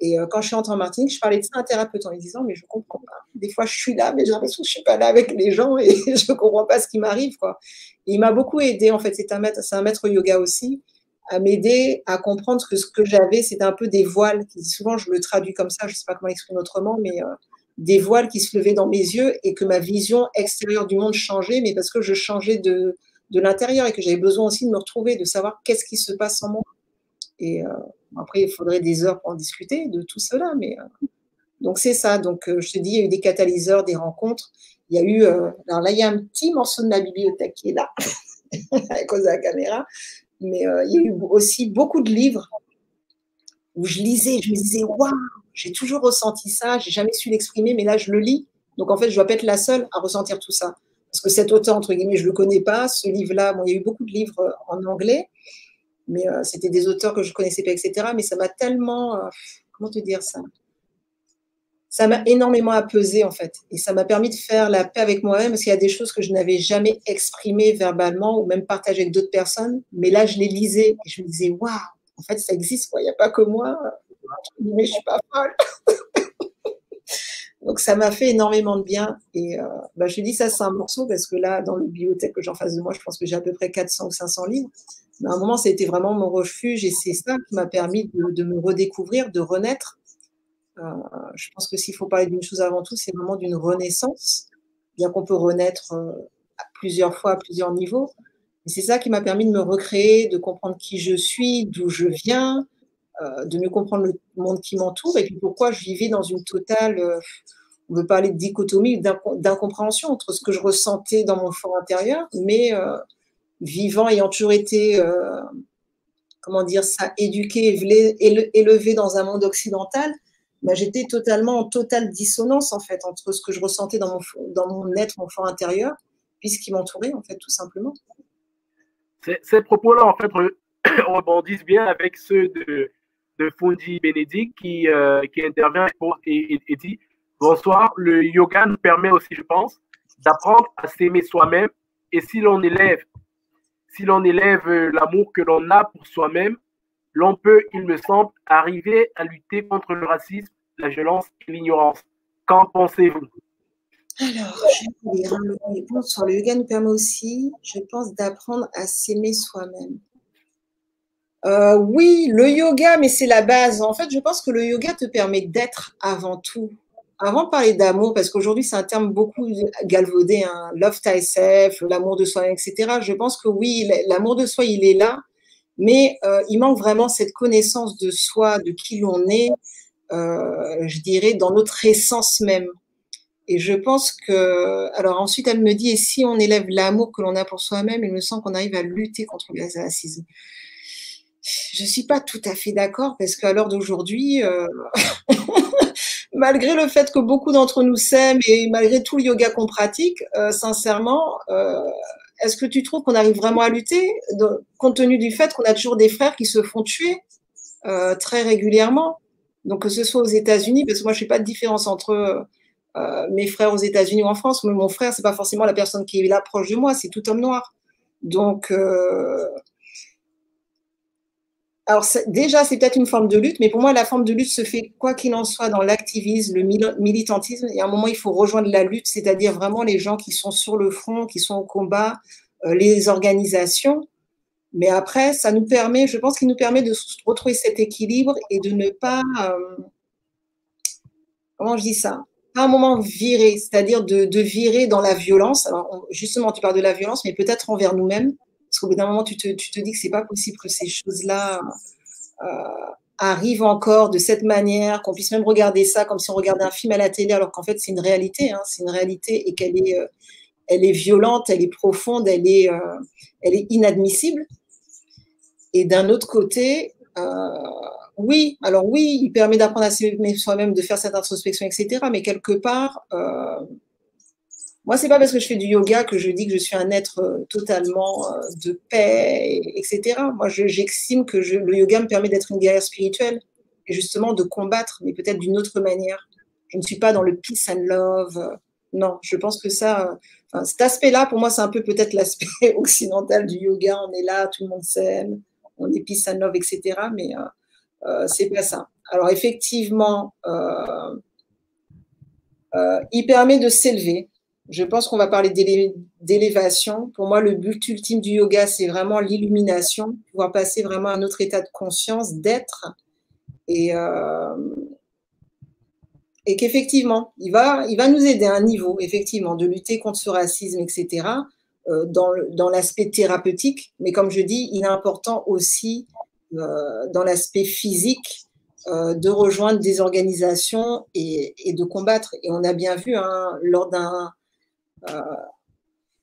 Et quand je suis entrée en Martinique, je parlais de ça à un thérapeute en lui disant, mais je ne comprends pas. Des fois, je suis là, mais j'ai l'impression que je ne suis pas là avec les gens et je ne comprends pas ce qui m'arrive, quoi. Et il m'a beaucoup aidé, en fait. C'est un maître yoga aussi, à m'aider à comprendre que ce que j'avais, c'était un peu des voiles. Souvent, je le traduis comme ça, je ne sais pas comment l'exprimer autrement, mais des voiles qui se levaient dans mes yeux et que ma vision extérieure du monde changeait, mais parce que je changeais de l'intérieur et que j'avais besoin aussi de me retrouver, de savoir qu'est-ce qui se passe en moi. Et après, il faudrait des heures pour en discuter de tout cela, mais donc c'est ça. Donc je te dis, il y a eu des catalyseurs, des rencontres. Il y a eu, alors là, il y a un petit morceau de ma bibliothèque qui est là, à cause de la caméra, mais il y a eu aussi beaucoup de livres où je lisais, je me disais, waouh, j'ai toujours ressenti ça, j'ai jamais su l'exprimer, mais là, je le lis. Donc en fait, je dois pas être la seule à ressentir tout ça. Parce que cet auteur, entre guillemets, je le connais pas. Ce livre-là, bon, il y a eu beaucoup de livres en anglais, mais c'était des auteurs que je connaissais pas, etc. Mais ça m'a tellement, comment te dire ça? Ça m'a énormément apaisé, en fait. Et ça m'a permis de faire la paix avec moi-même, parce qu'il y a des choses que je n'avais jamais exprimées verbalement ou même partagées avec d'autres personnes. Mais là, je les lisais et je me disais, waouh, en fait, ça existe, quoi. Il n'y a pas que moi. Mais je suis pas folle. Donc, ça m'a fait énormément de bien. Et je dis ça, c'est un morceau, parce que là, dans le bibliothèque que j'ai en face de moi, je pense que j'ai à peu près 400 ou 500 livres. Mais à un moment, ça a été vraiment mon refuge et c'est ça qui m'a permis de me redécouvrir, de renaître. Je pense que s'il faut parler d'une chose avant tout, c'est vraiment d'une renaissance, bien qu'on peut renaître à plusieurs fois, à plusieurs niveaux. Et c'est ça qui m'a permis de me recréer, de comprendre qui je suis, d'où je viens, de mieux comprendre le monde qui m'entoure et puis pourquoi je vivais dans une totale, on veut parler de dichotomie, d'incompréhension entre ce que je ressentais dans mon fort intérieur, mais vivant, ayant toujours été, comment dire ça, éduquée, élevée dans un monde occidental. J'étais totalement en totale dissonance, en fait, entre ce que je ressentais dans mon être, mon fort intérieur, puis ce qui m'entourait, en fait, tout simplement. Ces propos-là, en fait, rebondissent bien avec ceux de Fundi Bénédicte qui intervient et dit « Bonsoir, le yoga nous permet aussi, je pense, d'apprendre à s'aimer soi-même et si l'on élève l'amour que l'on a pour soi-même, l'on peut, il me semble, arriver à lutter contre le racisme, la violence et l'ignorance. Qu'en pensez-vous? Alors, je vais vous dire, le yoga nous permet aussi, je pense, d'apprendre à s'aimer soi-même. Oui, le yoga, mais c'est la base. En fait, je pense que le yoga te permet d'être avant tout. Avant de parler d'amour, parce qu'aujourd'hui, c'est un terme beaucoup galvaudé, hein, love thyself, l'amour de soi, etc. Je pense que oui, l'amour de soi, il est là. Mais il manque vraiment cette connaissance de soi, de qui l'on est, je dirais, dans notre essence même. Et je pense que… Alors ensuite, elle me dit, et si on élève l'amour que l'on a pour soi-même, il me semble qu'on arrive à lutter contre le racisme. Je ne suis pas tout à fait d'accord, parce qu'à l'heure d'aujourd'hui, malgré le fait que beaucoup d'entre nous s'aiment et malgré tout le yoga qu'on pratique, sincèrement… est-ce que tu trouves qu'on arrive vraiment à lutter, compte tenu du fait qu'on a toujours des frères qui se font tuer très régulièrement? Donc, que ce soit aux États-Unis, parce que moi, je ne fais pas de différence entre mes frères aux États-Unis ou en France. Mais mon frère, ce n'est pas forcément la personne qui est là proche de moi, c'est tout homme noir. Donc, alors déjà, c'est peut-être une forme de lutte, mais pour moi, la forme de lutte se fait, quoi qu'il en soit, dans l'activisme, le militantisme. Et à un moment, il faut rejoindre la lutte, c'est-à-dire vraiment les gens qui sont sur le front, qui sont au combat, les organisations. Mais après, ça nous permet, je pense qu'il nous permet de retrouver cet équilibre et de ne pas, comment je dis ça, pas un moment virer, c'est-à-dire de virer dans la violence. Alors, justement, tu parles de la violence, mais peut-être envers nous-mêmes. Parce qu'au bout d'un moment, tu te dis que c'est pas possible que ces choses-là arrivent encore de cette manière, qu'on puisse même regarder ça comme si on regardait un film à la télé, alors qu'en fait, c'est une réalité. Hein, c'est une réalité et elle est violente, elle est profonde, elle est inadmissible. Et d'un autre côté, oui, alors oui, il permet d'apprendre à s'aimer soi-même, de faire cette introspection, etc. Mais quelque part, moi, c'est pas parce que je fais du yoga que je dis que je suis un être totalement de paix, etc. Moi, j'estime que le yoga me permet d'être une guerrière spirituelle et justement de combattre, mais peut-être d'une autre manière. Je ne suis pas dans le peace and love. Non, je pense que ça, cet aspect-là, pour moi, c'est un peu peut-être l'aspect occidental du yoga. On est là, tout le monde s'aime, on est peace and love, etc. Mais c'est pas ça. Alors effectivement, il permet de s'élever. Je pense qu'on va parler d'élévation. Pour moi, le but ultime du yoga, c'est vraiment l'illumination, pouvoir passer vraiment à un autre état de conscience, d'être, et qu'effectivement, il va nous aider à un niveau, effectivement, de lutter contre ce racisme, etc., dans l'aspect thérapeutique. Mais comme je dis, il est important aussi dans l'aspect physique, de rejoindre des organisations et de combattre. Et on a bien vu lors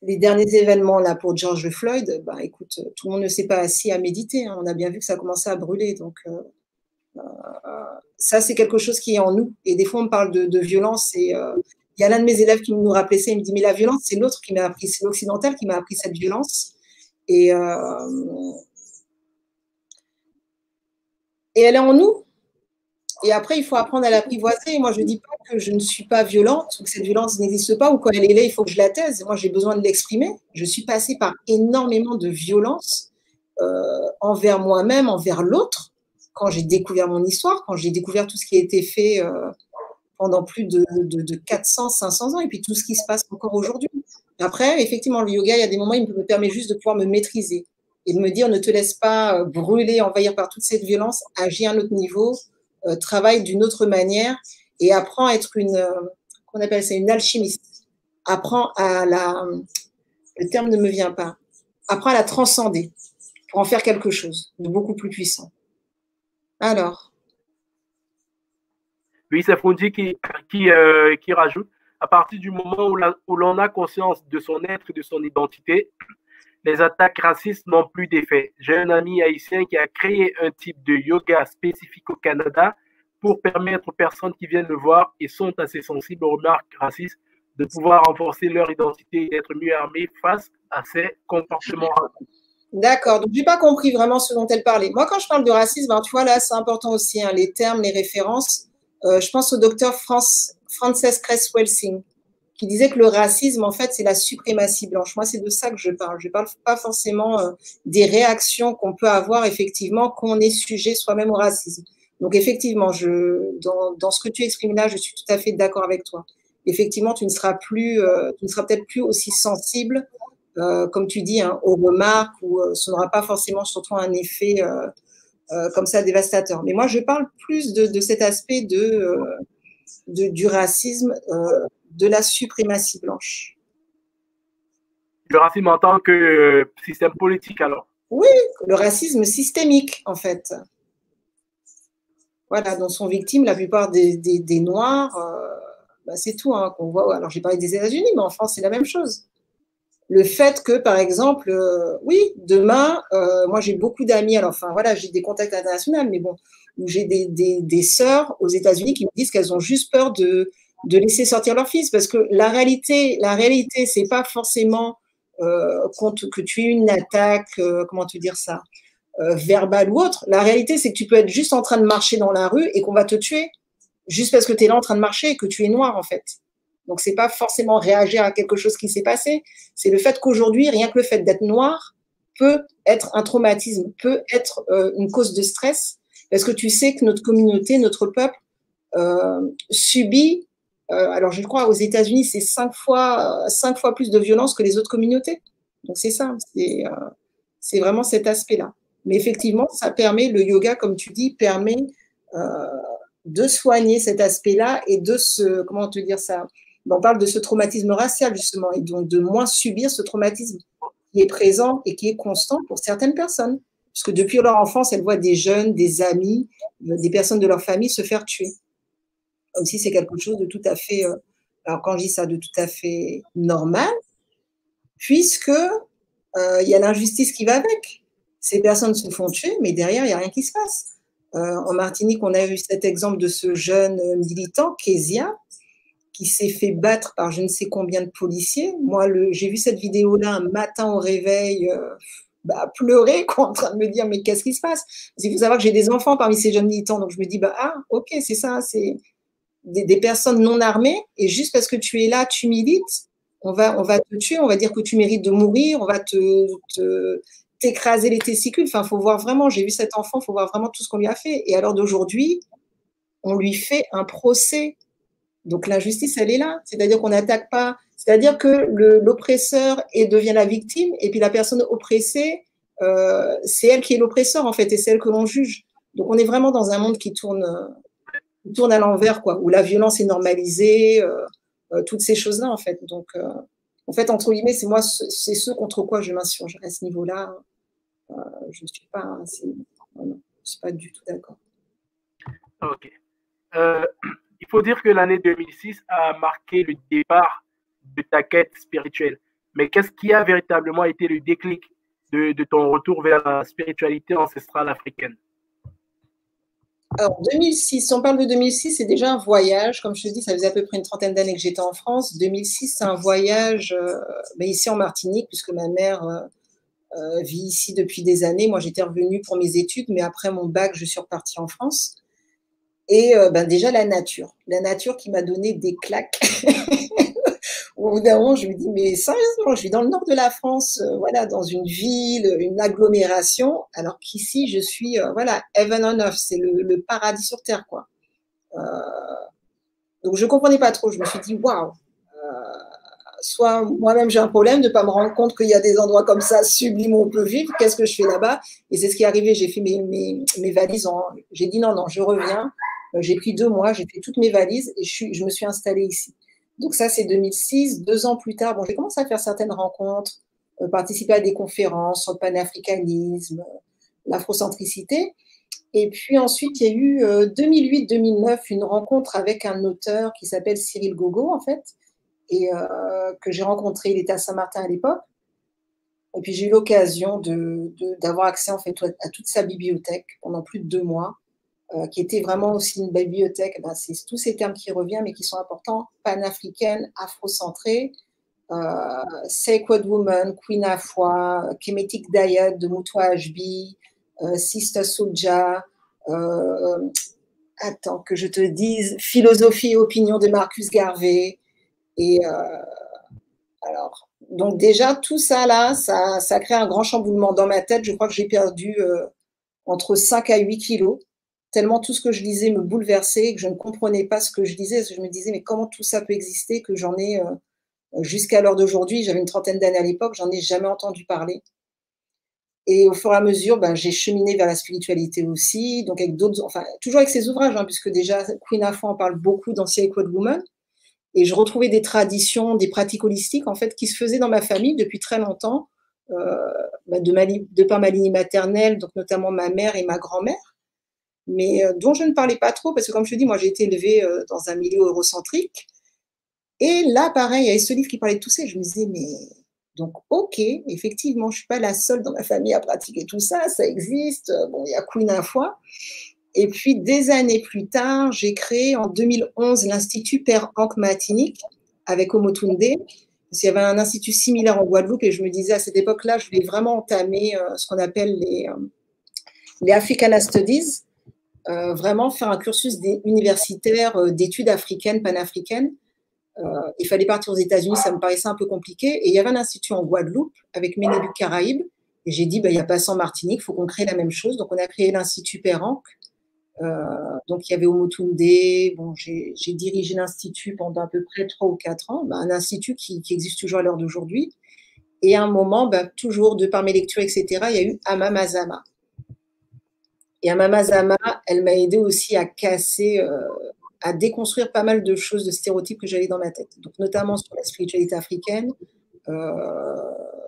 les derniers événements là pour George Floyd, écoute, tout le monde ne s'est pas assis à méditer. On a bien vu que ça commençait à brûler. Donc, ça, c'est quelque chose qui est en nous. Et des fois, on parle de violence. Et il y a l'un de mes élèves qui nous rappelait ça. Il me dit, mais la violence, c'est l'autre qui m'a appris, c'est l'occidental qui m'a appris cette violence. Et elle est en nous. Et après, il faut apprendre à l'apprivoiser. Et moi, je ne dis pas que je ne suis pas violente ou que cette violence n'existe pas ou quand elle est là, il faut que je la taise. Moi, j'ai besoin de l'exprimer. Je suis passée par énormément de violence envers moi-même, envers l'autre, quand j'ai découvert mon histoire, quand j'ai découvert tout ce qui a été fait pendant plus de 400, 500 ans et puis tout ce qui se passe encore aujourd'hui. Après, effectivement, le yoga, il y a des moments, il me permet juste de pouvoir me maîtriser et de me dire, ne te laisse pas brûler, envahir par toute cette violence, agis à un autre niveau, travaille d'une autre manière et apprends à être qu'on appelle ça une alchimiste. Apprends le terme ne me vient pas, apprends à la transcender pour en faire quelque chose de beaucoup plus puissant. Alors. Oui, c'est Fundi qui rajoute, à partir du moment où l'on a conscience de son être et de son identité, les attaques racistes n'ont plus d'effet. J'ai un ami haïtien qui a créé un type de yoga spécifique au Canada pour permettre aux personnes qui viennent le voir et sont assez sensibles aux remarques racistes de pouvoir renforcer leur identité et d'être mieux armés face à ces comportements racistes. D'accord, donc je n'ai pas compris vraiment ce dont elle parlait. Moi, quand je parle de racisme, tu vois, là, c'est important aussi, les termes, les références. Je pense au docteur Frances Cress-Welsing, qui disait que le racisme, en fait, c'est la suprématie blanche. Moi, c'est de ça que je parle. Je ne parle pas forcément des réactions qu'on peut avoir, effectivement, quand on est sujet soi-même au racisme. Donc, effectivement, dans ce que tu exprimes là, je suis tout à fait d'accord avec toi. Effectivement, tu ne seras peut-être plus aussi sensible, comme tu dis, aux remarques, ou ce n'aura pas forcément surtout un effet comme ça dévastateur. Mais moi, je parle plus de cet aspect du racisme, de la suprématie blanche. Le racisme en tant que système politique, alors? Oui, le racisme systémique, en fait. Voilà, dont sont victimes la plupart des Noirs. C'est tout qu'on voit. Alors, j'ai parlé des États-Unis, mais en France, c'est la même chose. Le fait que, par exemple, oui, demain, moi, j'ai beaucoup d'amis. Alors, voilà, j'ai des contacts internationaux, mais bon, où j'ai des sœurs aux États-Unis qui me disent qu'elles ont juste peur de laisser sortir leur fils, parce que la réalité, c'est pas forcément que tu aies une attaque, comment te dire ça, verbale ou autre. La réalité, c'est que tu peux être juste en train de marcher dans la rue et qu'on va te tuer, juste parce que tu es là en train de marcher et que tu es noir, en fait. Donc, c'est pas forcément réagir à quelque chose qui s'est passé. C'est le fait qu'aujourd'hui, rien que le fait d'être noir peut être un traumatisme, peut être une cause de stress, parce que tu sais que notre communauté, notre peuple subit, alors je crois aux États-Unis, c'est 5 fois plus de violence que les autres communautés. Donc, c'est ça, c'est vraiment cet aspect-là. Mais effectivement, ça permet, le yoga, comme tu dis, permet de soigner cet aspect-là et de comment te dire ça, on parle de ce traumatisme racial, justement, et donc de moins subir ce traumatisme qui est présent et qui est constant pour certaines personnes. Parce que depuis leur enfance, elles voient des jeunes, des amis, des personnes de leur famille se faire tuer. Comme si c'est quelque chose de tout à fait, alors quand je dis ça, de tout à fait normal, puisque il y a l'injustice qui va avec. Ces personnes se font tuer, mais derrière, il n'y a rien qui se passe. En Martinique, on a eu cet exemple de ce jeune militant, Kezia, qui s'est fait battre par je ne sais combien de policiers. Moi, j'ai vu cette vidéo-là un matin au réveil, pleurer, quoi, en train de me dire, mais qu'est-ce qui se passe? Parce qu'il faut savoir que j'ai des enfants parmi ces jeunes militants, donc je me dis, ok, c'est ça, c'est des personnes non armées, et juste parce que tu es là, tu milites, on va te tuer, on va dire que tu mérites de mourir, on va t'écraser les testicules. Enfin, faut voir vraiment, j'ai vu cet enfant, faut voir vraiment tout ce qu'on lui a fait. Et alors d'aujourd'hui, on lui fait un procès. Donc l'injustice, elle est là. C'est-à-dire qu'on n'attaque pas. C'est-à-dire que l'oppresseur devient la victime, et puis la personne oppressée, c'est elle qui est l'oppresseur, en fait, et c'est elle que l'on juge. Donc on est vraiment dans un monde qui tourne à l'envers, quoi, où la violence est normalisée, toutes ces choses-là, en fait. Donc, en fait, entre guillemets, c'est ce contre quoi je m'insurge. À ce niveau-là, je ne suis pas, du tout d'accord. Ok. Il faut dire que l'année 2006 a marqué le départ de ta quête spirituelle. Mais qu'est-ce qui a véritablement été le déclic de ton retour vers la spiritualité ancestrale africaine? Alors, 2006, si on parle de 2006, c'est déjà un voyage. Comme je te dis, ça faisait à peu près une trentaine d'années que j'étais en France. 2006, c'est un voyage ici en Martinique, puisque ma mère vit ici depuis des années. Moi, j'étais revenue pour mes études, mais après mon bac, je suis repartie en France. Et déjà, la nature qui m'a donné des claques. Au bout d'un moment, je me dis, mais sérieusement, je vis dans le nord de la France, voilà, dans une ville, une agglomération, alors qu'ici, je suis, voilà, heaven on earth, c'est le paradis sur terre, quoi. Donc, je ne comprenais pas trop. Je me suis dit, waouh, soit moi-même j'ai un problème de ne pas me rendre compte qu'il y a des endroits comme ça sublimes où on peut vivre, qu'est-ce que je fais là-bas? Et c'est ce qui est arrivé, j'ai fait mes valises, j'ai dit non, je reviens, j'ai pris 2 mois, j'ai fait toutes mes valises et je me suis installée ici. Donc ça, c'est 2006. 2 ans plus tard, bon, j'ai commencé à faire certaines rencontres, participer à des conférences sur le panafricanisme, l'afrocentricité. Et puis ensuite, il y a eu 2008-2009 une rencontre avec un auteur qui s'appelle Cyril Gogo, en fait, et que j'ai rencontré. Il était à Saint-Martin à l'époque. Et puis j'ai eu l'occasion d'avoir accès en fait à toute sa bibliothèque pendant plus de 2 mois. Qui était vraiment aussi une bibliothèque, c'est tous ces termes qui reviennent, mais qui sont importants, panafricaine, afrocentrée, Sacred Woman, Queen Afua, Kemetic Diet de Mutwa Ashby, Sister Souja, attends que je te dise, Philosophie et opinion de Marcus Garvey. Et alors, donc déjà, tout ça là, ça crée un grand chamboulement dans ma tête. Je crois que j'ai perdu entre 5 à 8 kilos. Tellement tout ce que je lisais me bouleversait, que je ne comprenais pas ce que je lisais. Je me disais, mais comment tout ça peut exister, que j'en ai, jusqu'à l'heure d'aujourd'hui, j'avais une trentaine d'années à l'époque, j'en ai jamais entendu parler. Et au fur et à mesure, j'ai cheminé vers la spiritualité aussi, donc avec d'autres, enfin, toujours avec ces ouvrages, puisque déjà, Queen Afua en parle beaucoup dans Sacred Woman, et je retrouvais des traditions, des pratiques holistiques, en fait, qui se faisaient dans ma famille depuis très longtemps, de par ma lignée maternelle, donc notamment ma mère et ma grand-mère, mais dont je ne parlais pas trop, parce que comme je te dis, moi j'ai été élevée dans un milieu eurocentrique. Et là, pareil, il y avait ce livre qui parlait de tout ça, et je me disais, mais donc, ok, effectivement, je ne suis pas la seule dans ma famille à pratiquer tout ça, ça existe, bon, il y a Queen Afua. Et puis, des années plus tard, j'ai créé en 2011 l'Institut Père Ankh Martinique avec Omotunde, parce qu'il y avait un institut similaire en Guadeloupe, et je me disais à cette époque-là, je voulais vraiment entamer ce qu'on appelle les Africana Studies, vraiment faire un cursus universitaire d'études africaines, panafricaines. Il fallait partir aux États-Unis, ça me paraissait un peu compliqué. Et il y avait un institut en Guadeloupe avec Ménéluc Caraïbes. Et j'ai dit, il n'y a pas ça en Martinique, il faut qu'on crée la même chose. Donc, on a créé l'Institut Père Ankh. Donc, il y avait Omotunde. Bon, j'ai dirigé l'institut pendant à peu près 3 ou 4 ans. Un institut qui existe toujours à l'heure d'aujourd'hui. Et à un moment, toujours de par mes lectures, etc., il y a eu Ama Mazama. Et Ama Zama, elle m'a aidé aussi à casser, à déconstruire pas mal de choses, de stéréotypes que j'avais dans ma tête. Donc, notamment sur la spiritualité africaine,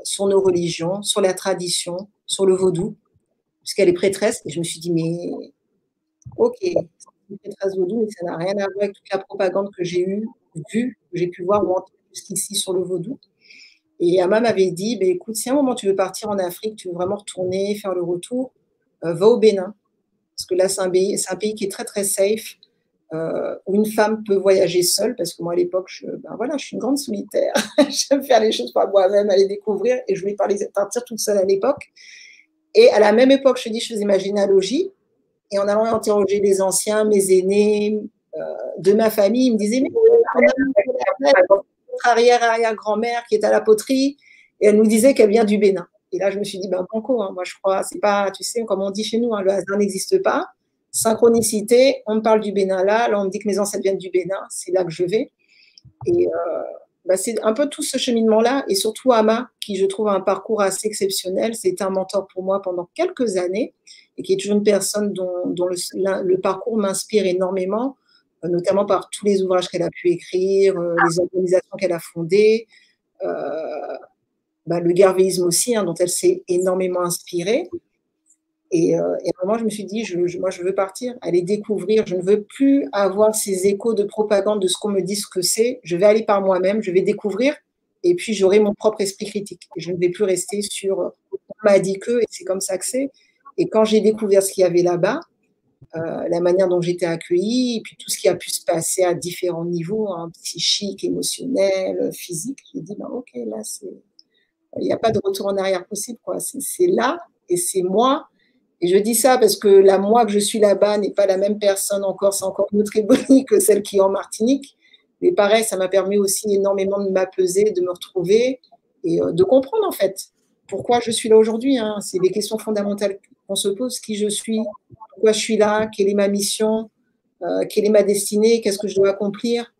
sur nos religions, sur la tradition, sur le vaudou, puisqu'elle est prêtresse. Et je me suis dit, mais ok, c'est une prêtresse vaudou, mais ça n'a rien à voir avec toute la propagande que j'ai vue, que j'ai pu voir ou entendre jusqu'ici sur le vaudou. Et Ama m'avait dit, bah, écoute, si à un moment tu veux partir en Afrique, tu veux vraiment retourner, faire le retour, va au Bénin. Parce que là, c'est un pays qui est très, très safe, où une femme peut voyager seule, parce que moi, à l'époque, ben voilà, je suis une grande solitaire. J'aime faire les choses par moi-même, aller découvrir, et je voulais partir toute seule à l'époque. Et à la même époque, je te dis, je faisais ma généalogie, et en allant interroger les anciens, mes aînés, de ma famille, ils me disaient, mais on a notre arrière-arrière-grand-mère qui est à la poterie, et elle nous disait qu'elle vient du Bénin. Et là, je me suis dit, ben banco, hein, moi je crois, c'est pas, tu sais, comme on dit chez nous, hein, le hasard n'existe pas. Synchronicité, on me parle du Bénin là on me dit que mes ancêtres viennent du Bénin, c'est là que je vais. Et c'est un peu tout ce cheminement-là, et surtout Ama, qui je trouve a un parcours assez exceptionnel. C'était un mentor pour moi pendant quelques années, et qui est toujours une personne dont le parcours m'inspire énormément, notamment par tous les ouvrages qu'elle a pu écrire, les organisations qu'elle a fondées, le garvéisme aussi, hein, dont elle s'est énormément inspirée. Et à un moment, je me suis dit, moi, je veux partir, aller découvrir. Je ne veux plus avoir ces échos de propagande de ce qu'on me dit ce que c'est. Je vais aller par moi-même, je vais découvrir, et puis j'aurai mon propre esprit critique. Et je ne vais plus rester sur on m'a dit que, et c'est comme ça que c'est. Et quand j'ai découvert ce qu'il y avait là-bas, la manière dont j'étais accueillie, et puis tout ce qui a pu se passer à différents niveaux, hein, psychique, émotionnel, physique, j'ai dit, ok, là, il n'y a pas de retour en arrière possible, quoi. C'est là, et c'est moi. Et je dis ça parce que la moi que je suis là-bas n'est pas la même personne encore, c'est encore une autre ébonie que celle qui est en Martinique. Mais pareil, ça m'a permis aussi énormément de m'apaiser, de me retrouver et de comprendre en fait pourquoi je suis là aujourd'hui. Hein. C'est des questions fondamentales qu'on se pose, qui je suis, pourquoi je suis là, quelle est ma mission, quelle est ma destinée, qu'est-ce que je dois accomplir,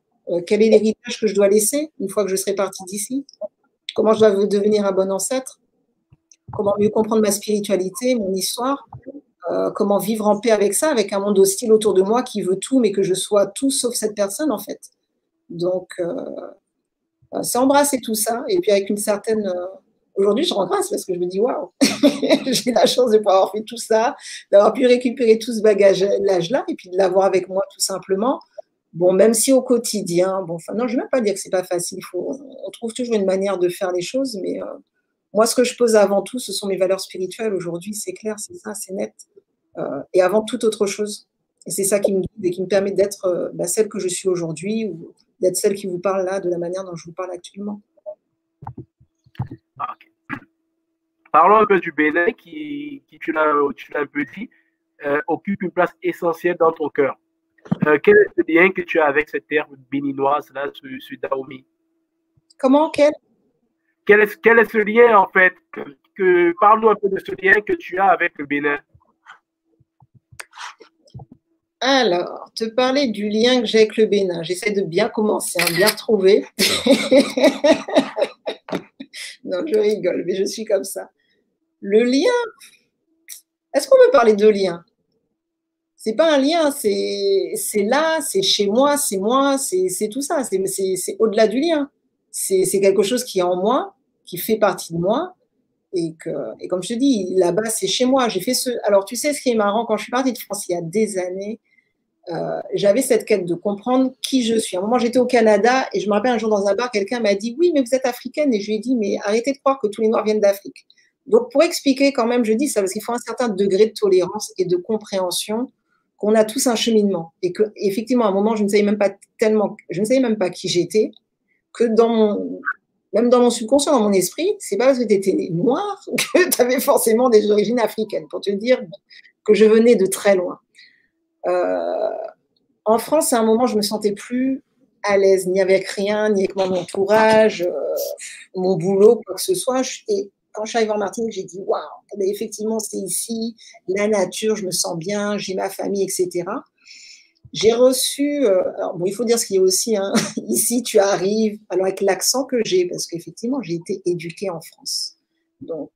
quel est l'héritage que je dois laisser une fois que je serai partie d'ici, comment je dois devenir un bon ancêtre, comment mieux comprendre ma spiritualité, mon histoire, comment vivre en paix avec ça, avec un monde hostile autour de moi qui veut tout, mais que je sois tout sauf cette personne, en fait. Donc, c'est embrasser tout ça, et puis avec une certaine... Aujourd'hui, je rends grâce parce que je me dis, waouh, j'ai la chance de pouvoir avoir fait tout ça, d'avoir pu récupérer tout ce bagage-là, et puis de l'avoir avec moi tout simplement. Bon, même si au quotidien, bon, enfin, non, je ne vais même pas dire que c'est pas facile, on trouve toujours une manière de faire les choses, mais... moi, ce que je pose avant tout, ce sont mes valeurs spirituelles. Aujourd'hui, c'est clair, c'est ça, c'est net. Et avant toute autre chose. Et c'est ça qui me guide et qui me permet d'être celle que je suis aujourd'hui, ou d'être celle qui vous parle là de la manière dont je vous parle actuellement. Okay. Parlons un peu du Bénin qui tu l'as un peu dit, occupe une place essentielle dans ton cœur. Quel est le lien que tu as avec cette terre béninoise là, sur Dahomey? Comment? Quel est ce lien, en fait, parle-nous un peu de ce lien que tu as avec le Bénin. Alors, te parler du lien que j'ai avec le Bénin. J'essaie de bien commencer, bien retrouver. Non, je rigole, mais je suis comme ça. Le lien, est-ce qu'on peut parler de lien? C'est pas un lien, c'est là, c'est chez moi, c'est tout ça. C'est au-delà du lien. C'est quelque chose qui est en moi, qui fait partie de moi, et comme je te dis, là-bas, c'est chez moi. J'ai fait Alors, tu sais, ce qui est marrant, quand je suis partie de France il y a des années, j'avais cette quête de comprendre qui je suis. À un moment, j'étais au Canada, et je me rappelle un jour dans un bar, quelqu'un m'a dit « Oui, mais vous êtes africaine », et je lui ai dit « Mais arrêtez de croire que tous les Noirs viennent d'Afrique ». Donc, pour expliquer quand même, je dis ça, parce qu'il faut un certain degré de tolérance et de compréhension, qu'on a tous un cheminement, et qu'effectivement, à un moment, je ne savais même pas qui j'étais, que même dans mon subconscient, dans mon esprit, c'est pas parce que tu étais noire que tu avais forcément des origines africaines, pour te dire que je venais de très loin. En France, à un moment, je me sentais plus à l'aise, ni avec rien, ni avec mon entourage, mon boulot, quoi que ce soit. Et quand je suis arrivée en Martinique, j'ai dit waouh, effectivement, c'est ici, la nature, je me sens bien, j'ai ma famille, etc. J'ai reçu, alors bon, il faut dire ce qu'il y a aussi, hein, ici tu arrives, alors avec l'accent que j'ai, parce qu'effectivement j'ai été éduquée en France, donc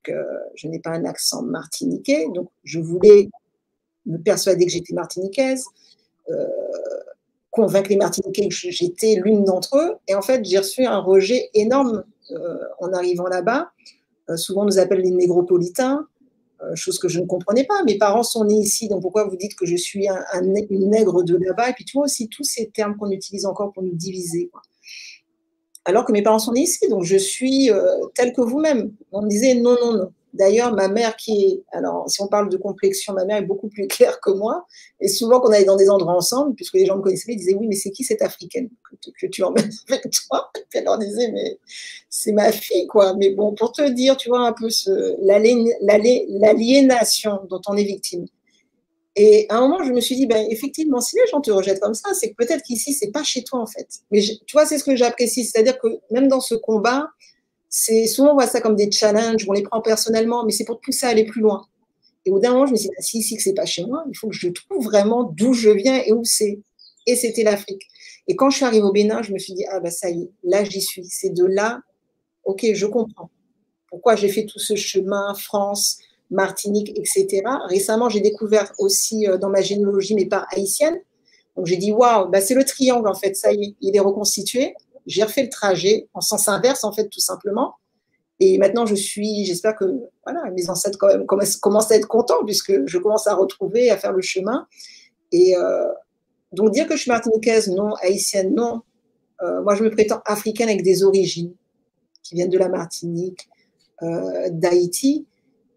je n'ai pas un accent martiniquais, donc je voulais me persuader que j'étais martiniquaise, convaincre les Martiniquais que j'étais l'une d'entre eux, et en fait j'ai reçu un rejet énorme en arrivant là-bas. Souvent on nous appelle les négropolitains, chose que je ne comprenais pas. Mes parents sont nés ici, donc pourquoi vous dites que je suis une nègre de là-bas? Et puis tu vois aussi tous ces termes qu'on utilise encore pour nous diviser, quoi. alors que mes parents sont nés ici, donc je suis telle que vous-même. On me disait non, non, non. D'ailleurs, ma mère alors si on parle de complexion, ma mère est beaucoup plus claire que moi, et souvent quand on allait dans des endroits ensemble, puisque les gens me connaissaient, ils disaient oui, mais c'est qui cette Africaine que tu emmènes avec toi? Et puis elle leur disait, mais c'est ma fille, quoi. Mais bon, pour te dire, tu vois, un peu l'aliénation dont on est victime. Et à un moment, je me suis dit, ben, effectivement, si les gens te rejettent comme ça, c'est que peut-être qu'ici, c'est pas chez toi, en fait. Mais tu vois, c'est ce que j'apprécie. C'est-à-dire que même dans ce combat, souvent, on voit ça comme des challenges, on les prend personnellement, mais c'est pour te pousser à aller plus loin. Et au d'un moment, je me suis dit, si ici, que c'est pas chez moi, il faut que je trouve vraiment d'où je viens et où c'est. Et c'était l'Afrique. Et quand je suis arrivée au Bénin, je me suis dit, ah, ben, ça y est, là, j'y suis. C'est de là, ok, je comprends. Pourquoi j'ai fait tout ce chemin, France, Martinique, etc. Récemment, j'ai découvert aussi dans ma généalogie mes parts haïtiennes. Donc j'ai dit, waouh, bah, c'est le triangle en fait, ça y est, il est reconstitué. J'ai refait le trajet en sens inverse en fait, tout simplement. Et maintenant, j'espère que voilà, mes ancêtres quand même commencent à être contents puisque je commence à retrouver, à faire le chemin. Et donc dire que je suis martiniquaise, non, haïtienne, non. Moi, je me prétends africaine avec des origines qui viennent de la Martinique, d'Haïti.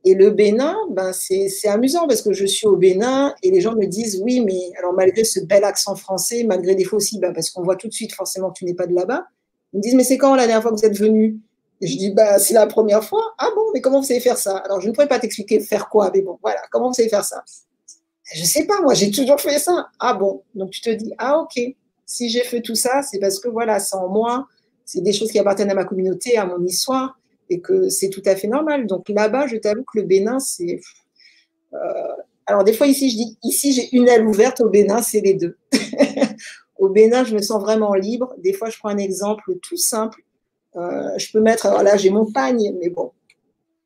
Et le Bénin, ben c'est amusant parce que je suis au Bénin et les gens me disent oui, mais alors malgré ce bel accent français, malgré des fois aussi, ben parce qu'on voit tout de suite forcément que tu n'es pas de là-bas, ils me disent mais c'est quand la dernière fois que vous êtes venu? Et je dis bah c'est la première fois. Ah bon, mais comment vous savez faire ça? Alors je ne pourrais pas t'expliquer faire quoi, mais bon, voilà, comment vous savez faire ça? Je ne sais pas, moi j'ai toujours fait ça. Ah bon, donc tu te dis ah ok, si j'ai fait tout ça, c'est parce que voilà, c'est en moi, c'est des choses qui appartiennent à ma communauté, à mon histoire et que c'est tout à fait normal. Donc là-bas, je t'avoue que le Bénin, c'est... alors des fois ici, je dis, ici j'ai une aile ouverte, au Bénin, c'est les deux. Au Bénin, je me sens vraiment libre. Des fois, je prends un exemple tout simple. Je peux mettre, alors là, j'ai mon pagne, mais bon,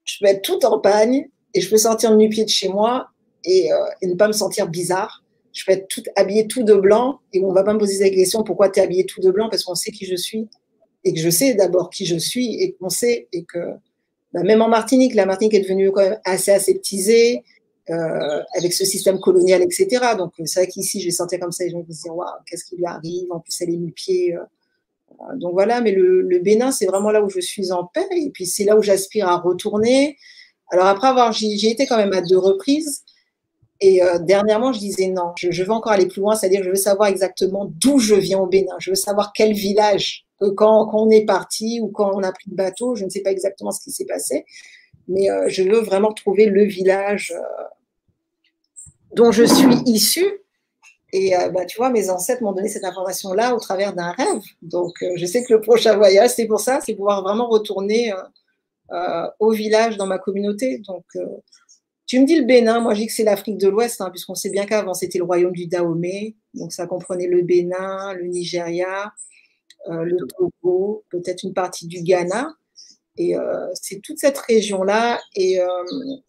je peux être tout en pagne et je peux sortir nu-pied de chez moi et ne pas me sentir bizarre. Je peux être habillée tout de blanc et on ne va pas me poser la question pourquoi tu es habillée tout de blanc parce qu'on sait qui je suis et que je sais d'abord qui je suis et qu'on sait et que bah, même en Martinique, la Martinique est devenue quand même assez aseptisée avec ce système colonial, etc. Donc c'est vrai qu'ici, je vais sentir comme ça, les gens vont se dire waouh, qu'est-ce qui lui arrive? En plus, elle est nu-pied. Donc voilà, mais le Bénin, c'est vraiment là où je suis en paix et puis c'est là où j'aspire à retourner. Alors après j'y été quand même à 2 reprises. Et dernièrement, je disais non, je veux encore aller plus loin, c'est-à-dire je veux savoir exactement d'où je viens au Bénin. Je veux savoir quel village, quand on est parti ou quand on a pris le bateau, je ne sais pas exactement ce qui s'est passé, mais je veux vraiment trouver le village dont je suis issue. Et bah, tu vois, mes ancêtres m'ont donné cette information-là au travers d'un rêve. Donc, je sais que le prochain voyage, c'est pour ça, c'est pouvoir vraiment retourner au village, dans ma communauté. Donc, tu me dis le Bénin, moi je dis que c'est l'Afrique de l'Ouest, hein, puisqu'on sait bien qu'avant c'était le royaume du Dahomey, donc ça comprenait le Bénin, le Nigeria, le Togo, peut-être une partie du Ghana, et c'est toute cette région-là. Et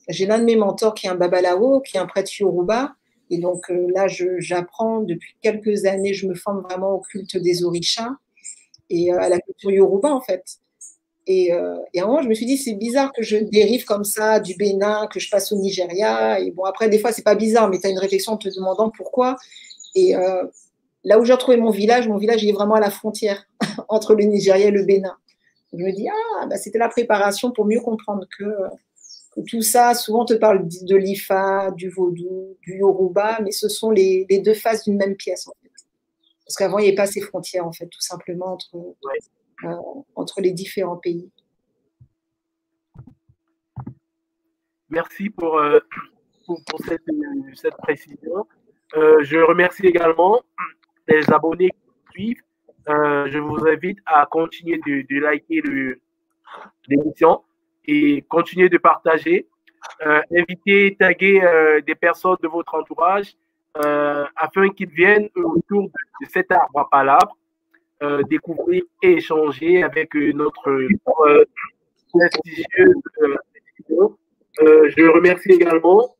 j'ai l'un de mes mentors qui est un Babalawo, qui est un prêtre Yoruba, et donc là j'apprends depuis quelques années, je me forme vraiment au culte des orishas et à la culture Yoruba en fait. Et à un moment, je me suis dit, c'est bizarre que je dérive comme ça du Bénin, que je passe au Nigeria. Et bon, après, des fois, c'est pas bizarre, mais tu as une réflexion en te demandant pourquoi. Et là où j'ai retrouvé mon village, il est vraiment à la frontière entre le Nigeria et le Bénin. Je me dis, ah, bah, c'était la préparation pour mieux comprendre que tout ça, souvent on te parle de l'Ifa, du vaudou, du Yoruba, mais ce sont les 2 faces d'une même pièce, en fait. Parce qu'avant, il n'y avait pas ces frontières, en fait, tout simplement, entre les différents pays. Merci pour cette précision. Je remercie également les abonnés qui suivent. Je vous invite à continuer de liker l'émission et continuer de partager. Invitez, taguer des personnes de votre entourage afin qu'ils viennent autour de cet arbre à palabres, découvrir et échanger avec notre prestigieuse émission. Je remercie également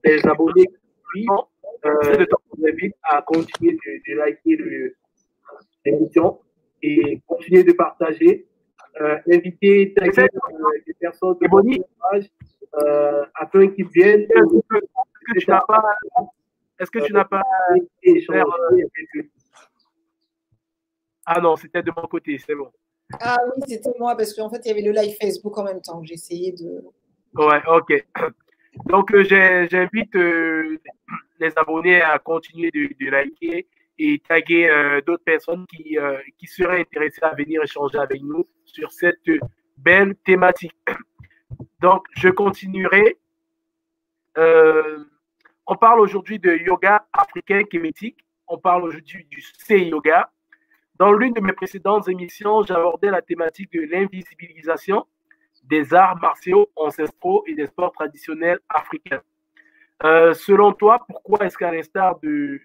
les abonnés qui suivent. Je vous invite à continuer de liker l'émission et continuer de partager. Inviter, taguer des personnes de votre entourage afin qu'ils viennent. Est-ce que tu n'as pas échangé? Ah non, c'était de mon côté, c'est bon. Ah oui, c'était moi, parce qu'en fait, il y avait le live Facebook en même temps. J'ai essayé de… Ouais, ok. Donc, j'invite les abonnés à continuer de liker et taguer d'autres personnes qui seraient intéressées à venir échanger avec nous sur cette belle thématique. Donc, je continuerai. Euh, on parle aujourd'hui de yoga africain kémétique. On parle aujourd'hui du C-yoga. Dans l'une de mes précédentes émissions, j'abordais la thématique de l'invisibilisation des arts martiaux ancestraux et des sports traditionnels africains. Selon toi, pourquoi est-ce qu'à l'instar de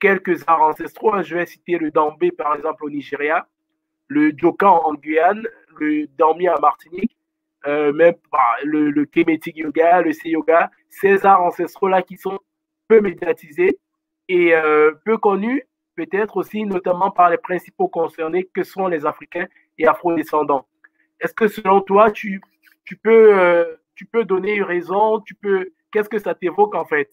quelques arts ancestraux, je vais citer le dambé par exemple au Nigeria, le djokan en Guyane, le dami en Martinique, même le kémétique yoga, le C-yoga, ces arts ancestraux-là qui sont peu médiatisés et peu connus, peut-être aussi notamment par les principaux concernés que sont les Africains et afro-descendants. Est-ce que selon toi, tu peux donner une raison, qu'est-ce que ça t'évoque en fait?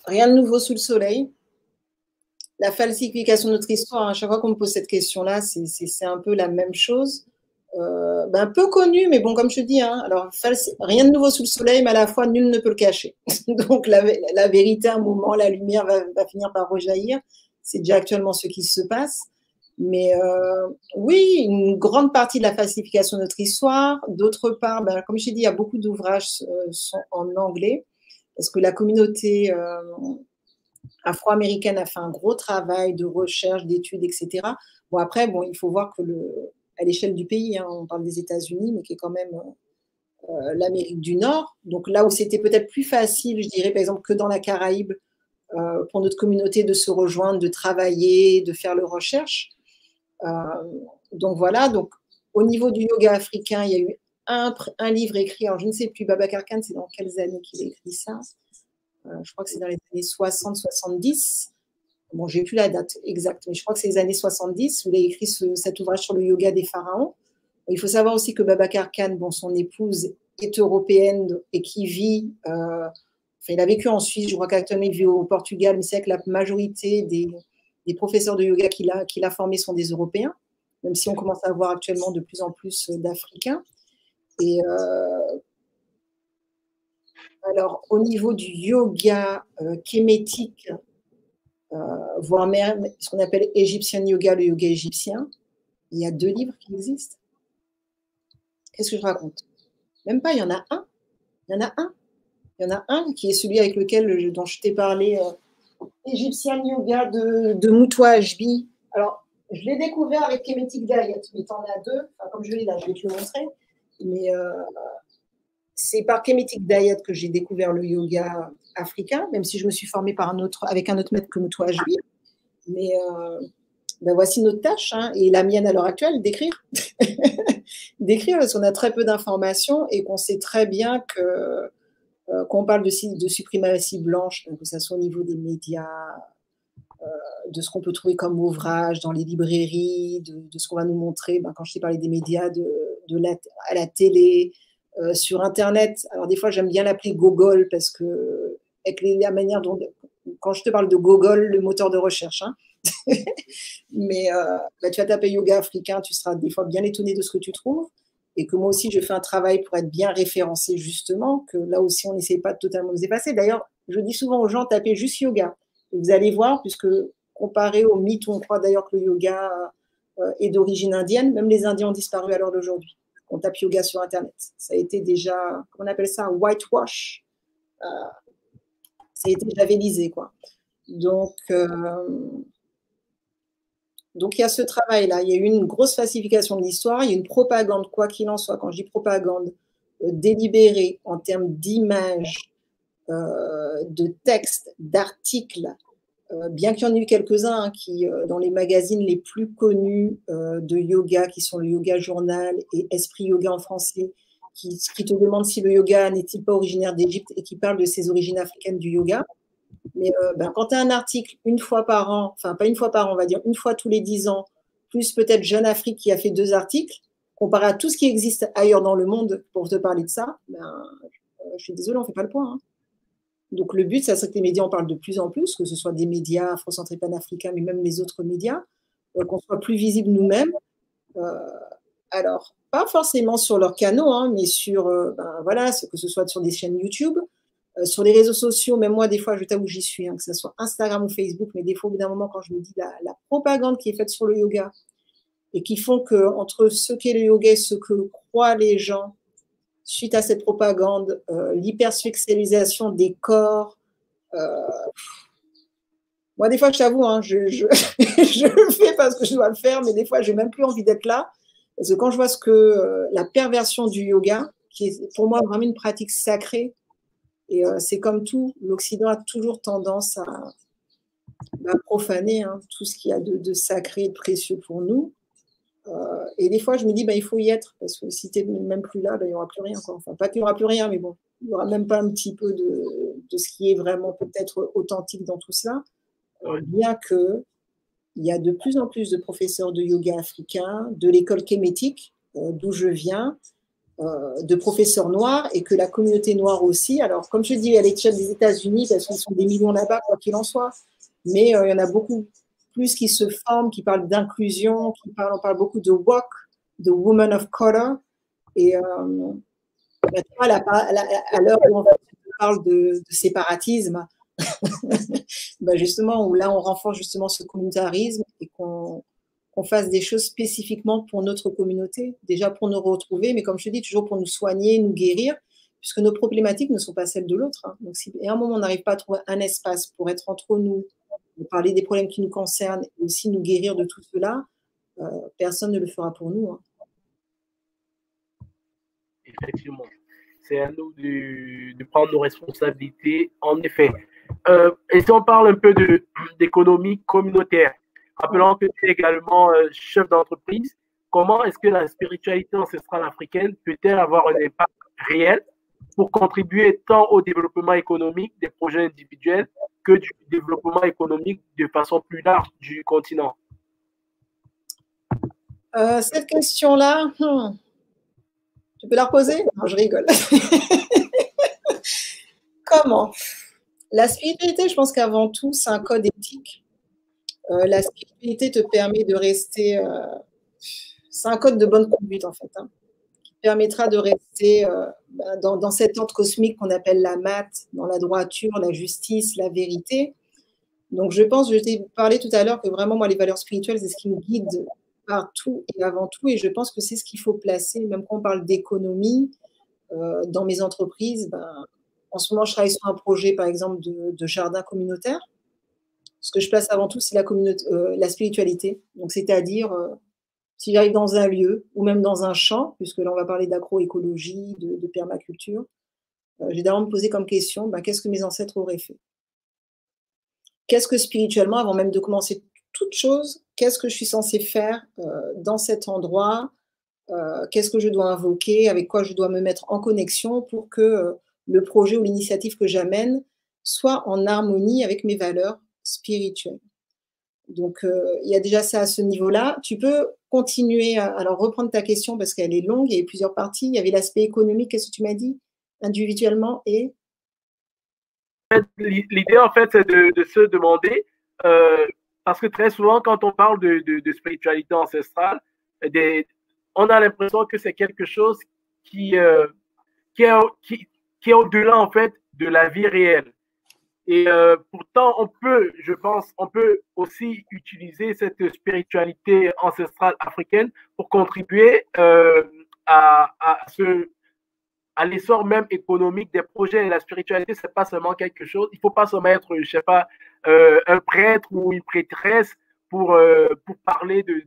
Rien de nouveau sous le soleil. La falsification de notre histoire, à chaque fois qu'on me pose cette question-là, c'est un peu la même chose. Peu connu, mais bon, comme je te dis, hein, alors rien de nouveau sous le soleil, mais à la fois nul ne peut le cacher. Donc la vérité, à un moment, la lumière va finir par rejaillir. C'est déjà actuellement ce qui se passe. Mais oui, une grande partie de la falsification de notre histoire. D'autre part, comme je t'ai dit, il y a beaucoup d'ouvrages sont en anglais, parce que la communauté afro-américaine a fait un gros travail de recherche, d'études, etc. Bon, après, bon, il faut voir que à l'échelle du pays, hein, on parle des États-Unis, mais qui est quand même l'Amérique du Nord. Donc là où c'était peut-être plus facile, je dirais, par exemple, que dans la Caraïbe, pour notre communauté de se rejoindre, de travailler, de faire leurs recherches. Donc voilà, donc au niveau du yoga africain, il y a eu un livre écrit, alors je ne sais plus, Babacar Khan, c'est dans quelles années qu'il a écrit ça? Je crois que c'est dans les années 60-70. Bon, j'ai plus la date exacte, mais je crois que c'est les années 70 où il a écrit cet ouvrage sur le yoga des pharaons. Il faut savoir aussi que Babacar Khan, bon, son épouse est européenne et qui vit, il a vécu en Suisse, je crois qu'actuellement il vit au Portugal, mais c'est vrai que la majorité des professeurs de yoga qu'il a formés sont des Européens, même si on commence à voir actuellement de plus en plus d'Africains. Et alors, au niveau du yoga kémétique, voire même ce qu'on appelle Egyptian yoga, le yoga égyptien, il y a 2 livres qui existent. Qu'est-ce que je raconte? Même pas, il y en a un. Il y en a un. Il y en a un qui est celui avec lequel dont je t'ai parlé, Egyptian yoga de Moutoua Ajbi. Alors, je l'ai découvert avec Kemetic Diet, mais tu en as 2. Enfin, comme je l'ai là, je vais te le montrer. Mais c'est par Kemetic Diet que j'ai découvert le yoga africain, même si je me suis formée avec un autre maître que Moutoua Ajbi. Mais voici notre tâche, hein, et la mienne à l'heure actuelle, d'écrire. D'écrire, parce qu'on a très peu d'informations et qu'on sait très bien que quand on parle de suprématie blanche, que ce soit au niveau des médias, de ce qu'on peut trouver comme ouvrage dans les librairies, de ce qu'on va nous montrer, quand je t'ai parlé des médias, à la télé, sur Internet. Alors des fois, j'aime bien l'appeler Google parce que avec la manière dont, quand je te parle de Google, le moteur de recherche, hein, mais tu vas taper yoga africain, tu seras des fois bien étonné de ce que tu trouves. Et que moi aussi, je fais un travail pour être bien référencé, justement, que là aussi, on n'essaie pas de totalement nous effacer. D'ailleurs, je dis souvent aux gens, tapez juste yoga. Et vous allez voir, puisque comparé au mythe où on croit d'ailleurs que le yoga est d'origine indienne, même les Indiens ont disparu à l'heure d'aujourd'hui. On tape yoga sur Internet. Ça a été déjà, comment on appelle ça, whitewash. Ça a été javélisé, quoi. Donc, il y a ce travail-là. Il y a eu une grosse falsification de l'histoire. Il y a une propagande, quoi qu'il en soit. Quand je dis propagande, délibérée en termes d'images, de textes, d'articles, bien qu'il y en ait eu quelques-uns hein, qui, dans les magazines les plus connus de yoga, qui sont le Yoga Journal et Esprit Yoga en français, qui te demandent si le yoga n'est-il pas originaire d'Égypte et qui parlent de ses origines africaines du yoga. Mais quand tu as un article une fois par an, enfin pas une fois par an, on va dire une fois tous les 10 ans, plus peut-être Jeune Afrique qui a fait 2 articles, comparé à tout ce qui existe ailleurs dans le monde pour te parler de ça, je suis désolée, on ne fait pas le point. Hein. Donc, le but, ça serait que les médias en parlent de plus en plus, que ce soit des médias afrocentrés panafricains, mais même les autres médias, qu'on soit plus visibles nous-mêmes. Alors, pas forcément sur leurs canaux, hein, mais sur, voilà, que ce soit sur des chaînes YouTube, sur les réseaux sociaux, même moi, des fois, je t'avoue, j'y suis, hein, que ce soit Instagram ou Facebook, mais des fois, au bout d'un moment, quand je me dis la propagande qui est faite sur le yoga et qui font que entre ce qu'est le yoga et ce que croient les gens suite à cette propagande, l'hypersexualisation des corps, moi, des fois, je t'avoue, hein, je le fais parce que je dois le faire, mais des fois, j'ai même plus envie d'être là. Parce que quand je vois la perversion du yoga, qui est pour moi vraiment une pratique sacrée, et c'est comme tout, l'Occident a toujours tendance à profaner, hein, tout ce qu'il y a de sacré et de précieux pour nous. Et des fois, je me dis, il faut y être, parce que si tu n'es même plus là, il n'y aura plus rien, quoi. Enfin, pas qu'il n'y aura plus rien, mais bon, il n'y aura même pas un petit peu de ce qui est vraiment peut-être authentique dans tout cela. Bien que il y a de plus en plus de professeurs de yoga africains, de l'école kémétique, d'où je viens, de professeurs noirs, et que la communauté noire aussi. Alors, comme je dis, à l'échelle des États-Unis, parce qu'ils sont des millions là-bas, quoi qu'il en soit, mais il y en a beaucoup plus qui se forment, qui parlent d'inclusion, on parle beaucoup de WOC, de Women of Color, et à l'heure où on parle de séparatisme, justement, où là, on renforce justement ce communautarisme et qu'on fasse des choses spécifiquement pour notre communauté, déjà pour nous retrouver, mais comme je te dis, toujours pour nous soigner, nous guérir, puisque nos problématiques ne sont pas celles de l'autre. Hein. Donc, si à un moment, on n'arrive pas à trouver un espace pour être entre nous, pour parler des problèmes qui nous concernent et aussi nous guérir de tout cela, personne ne le fera pour nous. Hein. Effectivement. C'est à nous de prendre nos responsabilités, en effet. Et si on parle un peu d'économie communautaire, rappelons que tu es également chef d'entreprise, comment est-ce que la spiritualité ancestrale africaine peut-elle avoir un impact réel pour contribuer tant au développement économique des projets individuels que du développement économique de façon plus large du continent? Cette question-là, tu peux la reposer? Non, je rigole. Comment? La spiritualité, je pense qu'avant tout, c'est un code éthique. La spiritualité te permet de rester... c'est un code de bonne conduite, en fait, hein, qui permettra de rester dans cet ordre cosmique qu'on appelle la mat, dans la droiture, la justice, la vérité. Donc, je t'ai parlé tout à l'heure que vraiment, moi, les valeurs spirituelles, c'est ce qui me guide partout et avant tout. Et je pense que c'est ce qu'il faut placer, même quand on parle d'économie, dans mes entreprises. En ce moment, je travaille sur un projet, par exemple, de jardin communautaire. Ce que je place avant tout, c'est la spiritualité. Donc, c'est-à-dire, si j'arrive dans un lieu ou même dans un champ, puisque là, on va parler d'agroécologie, de permaculture, j'ai d'abord me poser comme question, qu'est-ce que mes ancêtres auraient fait? Qu'est-ce que spirituellement, avant même de commencer toute chose, qu'est-ce que je suis censée faire dans cet endroit? Qu'est-ce que je dois invoquer? Avec quoi je dois me mettre en connexion pour que le projet ou l'initiative que j'amène soit en harmonie avec mes valeurs spirituelles. Donc, il y a déjà ça à ce niveau-là. Tu peux continuer alors reprendre ta question parce qu'elle est longue, il y a plusieurs parties. Il y avait l'aspect économique, qu'est-ce que tu m'as dit? Individuellement et… L'idée, en fait, c'est de se demander, parce que très souvent, quand on parle de spiritualité ancestrale, on a l'impression que c'est quelque chose qui est au-delà, en fait, de la vie réelle. Et pourtant, je pense, on peut aussi utiliser cette spiritualité ancestrale africaine pour contribuer à l'essor même économique des projets. Et la spiritualité, c'est pas seulement quelque chose. Il faut pas se mettre, je sais pas, un prêtre ou une prêtresse pour parler de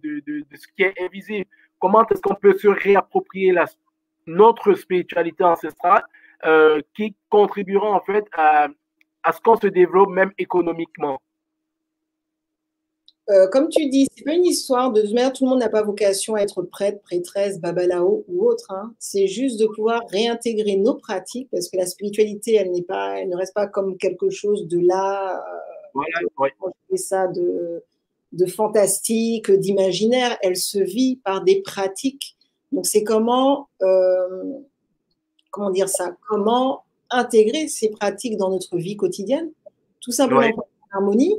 ce qui est invisible. Comment est-ce qu'on peut se réapproprier notre spiritualité ancestrale qui contribuera en fait à ce qu'on se développe même économiquement? Comme tu dis, c'est pas une histoire de manière, tout le monde n'a pas vocation à être prêtre, prêtresse, babalao ou autre. Hein. C'est juste de pouvoir réintégrer nos pratiques parce que la spiritualité, elle ne reste pas comme quelque chose de là, ça de fantastique, d'imaginaire. Elle se vit par des pratiques. Donc c'est comment dire ça? Comment intégrer ces pratiques dans notre vie quotidienne, tout simplement pour l'harmonie,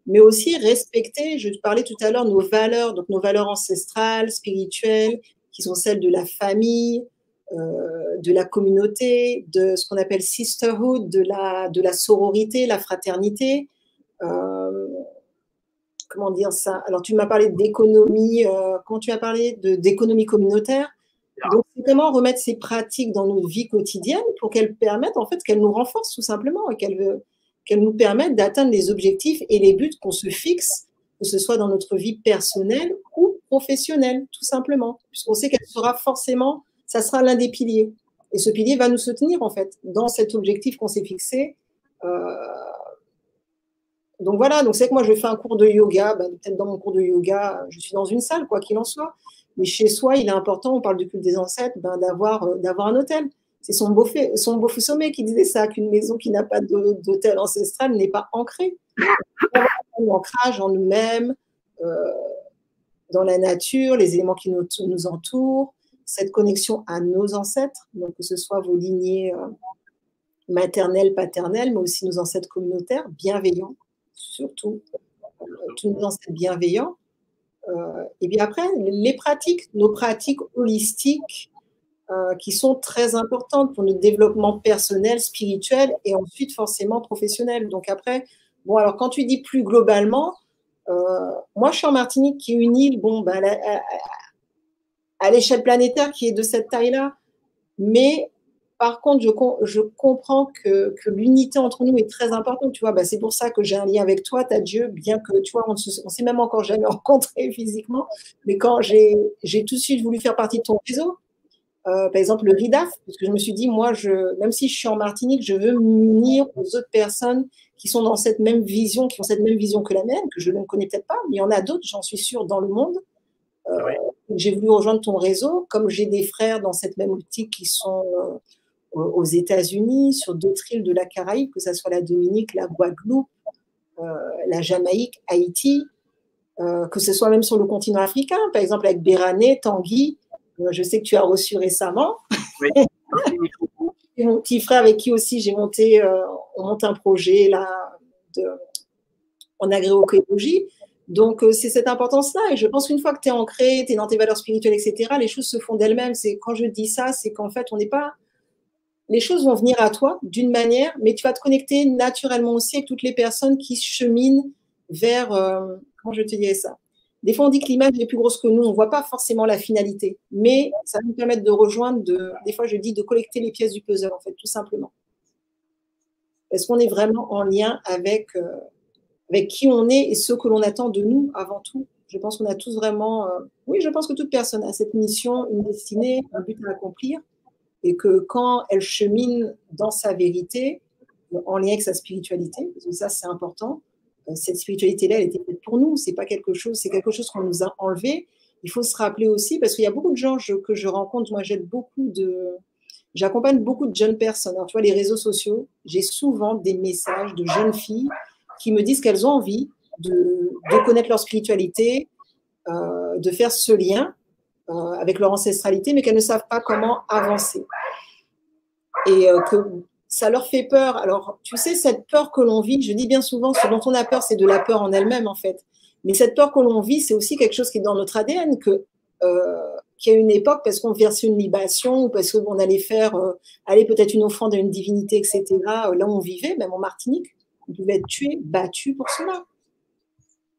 mais aussi respecter, je te parlais tout à l'heure, nos valeurs, donc nos valeurs ancestrales, spirituelles, qui sont celles de la famille, de la communauté, de ce qu'on appelle sisterhood, de la sororité, la fraternité. Comment dire ça? Alors, tu m'as parlé d'économie, comment tu as parlé d'économie communautaire. Donc, c'est comment remettre ces pratiques dans notre vie quotidienne pour qu'elles permettent, en fait, qu'elles nous renforcent tout simplement et qu'elles nous permettent d'atteindre les objectifs et les buts qu'on se fixe, que ce soit dans notre vie personnelle ou professionnelle, tout simplement. Puisqu'on sait qu'elle sera forcément, ça sera l'un des piliers. Et ce pilier va nous soutenir, en fait, dans cet objectif qu'on s'est fixé. Donc voilà, donc c'est que moi je fais un cours de yoga, peut-être dans mon cours de yoga, je suis dans une salle, quoi qu'il en soit. Mais chez soi, il est important, on parle du culte des ancêtres, d'avoir un hôtel. C'est son beau sommet qui disait ça, qu'une maison qui n'a pas d'hôtel ancestral n'est pas ancrée. Un ancrage en nous-mêmes, dans la nature, les éléments qui nous entourent, cette connexion à nos ancêtres, donc que ce soit vos lignées maternelles, paternelles, mais aussi nos ancêtres communautaires, bienveillants, surtout, tous nos ancêtres bienveillants. Et bien après, nos pratiques holistiques qui sont très importantes pour notre développement personnel, spirituel et ensuite forcément professionnel. Donc après, bon, alors quand tu dis plus globalement, moi je suis en Martinique qui est une île, bon, à l'échelle planétaire qui est de cette taille-là, mais par contre, je comprends que l'unité entre nous est très importante. Tu vois, c'est pour ça que j'ai un lien avec toi, Dieu, bien que, tu vois, on ne s'est même encore jamais rencontrés physiquement. Mais quand j'ai tout de suite voulu faire partie de ton réseau, par exemple le RIDAF, parce que je me suis dit, moi, même si je suis en Martinique, je veux m'unir aux autres personnes qui sont dans cette même vision, qui ont cette même vision que la mienne, que je ne connais peut-être pas, mais il y en a d'autres, j'en suis sûre, dans le monde. J'ai voulu rejoindre ton réseau, comme j'ai des frères dans cette même optique qui sont aux États-Unis, sur d'autres îles de la Caraïbe, que ce soit la Dominique, la Guadeloupe, la Jamaïque, Haïti, que ce soit même sur le continent africain, par exemple avec Bérané, Tanguy, je sais que tu as reçu récemment. Oui. Et mon petit frère avec qui aussi on monte un projet là, en agroécologie. Donc, c'est cette importance-là. Et je pense qu'une fois que tu es ancré, tu es dans tes valeurs spirituelles, etc., les choses se font d'elles-mêmes. Quand je dis ça, c'est qu'en fait, on n'est pas... Les choses vont venir à toi d'une manière, mais tu vas te connecter naturellement aussi avec toutes les personnes qui cheminent vers... comment je te dirais ça? Des fois, on dit que l'image est plus grosse que nous. On ne voit pas forcément la finalité. Mais ça va nous permettre de rejoindre, des fois, je dis, de collecter les pièces du puzzle, en fait, tout simplement. Est-ce qu'on est vraiment en lien avec qui on est et ce que l'on attend de nous avant tout? Je pense qu'on a tous vraiment... oui, je pense que toute personne a cette mission, une destinée, un but à accomplir. Et que quand elle chemine dans sa vérité, en lien avec sa spiritualité, parce que ça, c'est important, cette spiritualité-là, elle était faite pour nous. C'est pas quelque chose, c'est quelque chose qu'on nous a enlevé. Il faut se rappeler aussi, parce qu'il y a beaucoup de gens que je rencontre. Moi, j'accompagne beaucoup de jeunes personnes. Alors, tu vois, les réseaux sociaux, j'ai souvent des messages de jeunes filles qui me disent qu'elles ont envie de connaître leur spiritualité, de faire ce lien avec leur ancestralité, mais qu'elles ne savent pas comment avancer. Et que ça leur fait peur. Alors, tu sais, cette peur que l'on vit, je dis bien souvent, ce dont on a peur, c'est de la peur en elle-même, en fait. Mais cette peur que l'on vit, c'est aussi quelque chose qui est dans notre ADN, qu'il y a une époque, parce qu'on versait une libation, ou parce qu'on allait faire, aller peut-être une offrande à une divinité, etc., là où on vivait, même en Martinique, on pouvait être tué, battu pour cela.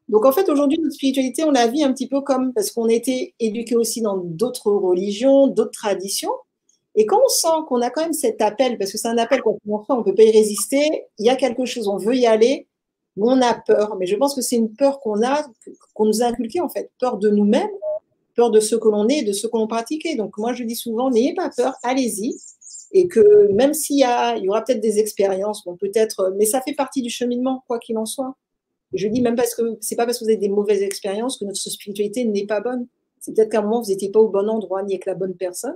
Donc, en fait, aujourd'hui, notre spiritualité, on la vit un petit peu comme, parce qu'on a été éduqués aussi dans d'autres religions, d'autres traditions. Et quand on sent qu'on a quand même cet appel, parce que c'est un appel qu'on ne peut pas y résister, il y a quelque chose, on veut y aller, mais on a peur. Mais je pense que c'est une peur qu'on nous a inculquée, en fait. Peur de nous-mêmes, peur de ce que l'on est, de ce que l'on pratiquait. Donc, moi, je dis souvent, n'ayez pas peur, allez-y. Et que même s'il y aura peut-être des expériences, bon, peut-être, mais ça fait partie du cheminement, quoi qu'il en soit. Je dis même parce que c'est pas parce que vous avez des mauvaises expériences que notre spiritualité n'est pas bonne. C'est peut-être qu'à un moment, vous n'étiez pas au bon endroit ni avec la bonne personne.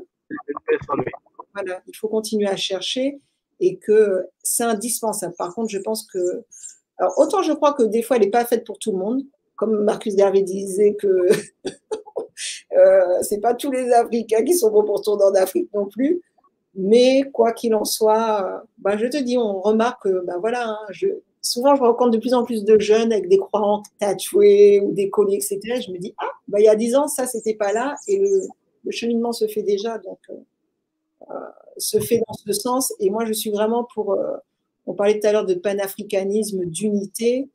Voilà, il faut continuer à chercher et que c'est indispensable. Par contre, je pense que... Alors, autant je crois que des fois, elle n'est pas faite pour tout le monde. Comme Marcus Garvey disait que c'est pas tous les Africains qui sont bons pour tourner en Afrique non plus. Mais quoi qu'il en soit, je te dis, on remarque que, voilà, hein, souvent je rencontre de plus en plus de jeunes avec des croyances tatouées ou des colliers, etc. Et je me dis, ah, il y a 10 ans, ça, c'était pas là. Et le cheminement se fait déjà, donc se fait dans ce sens. Et moi, je suis vraiment pour, on parlait tout à l'heure de panafricanisme, d'unité.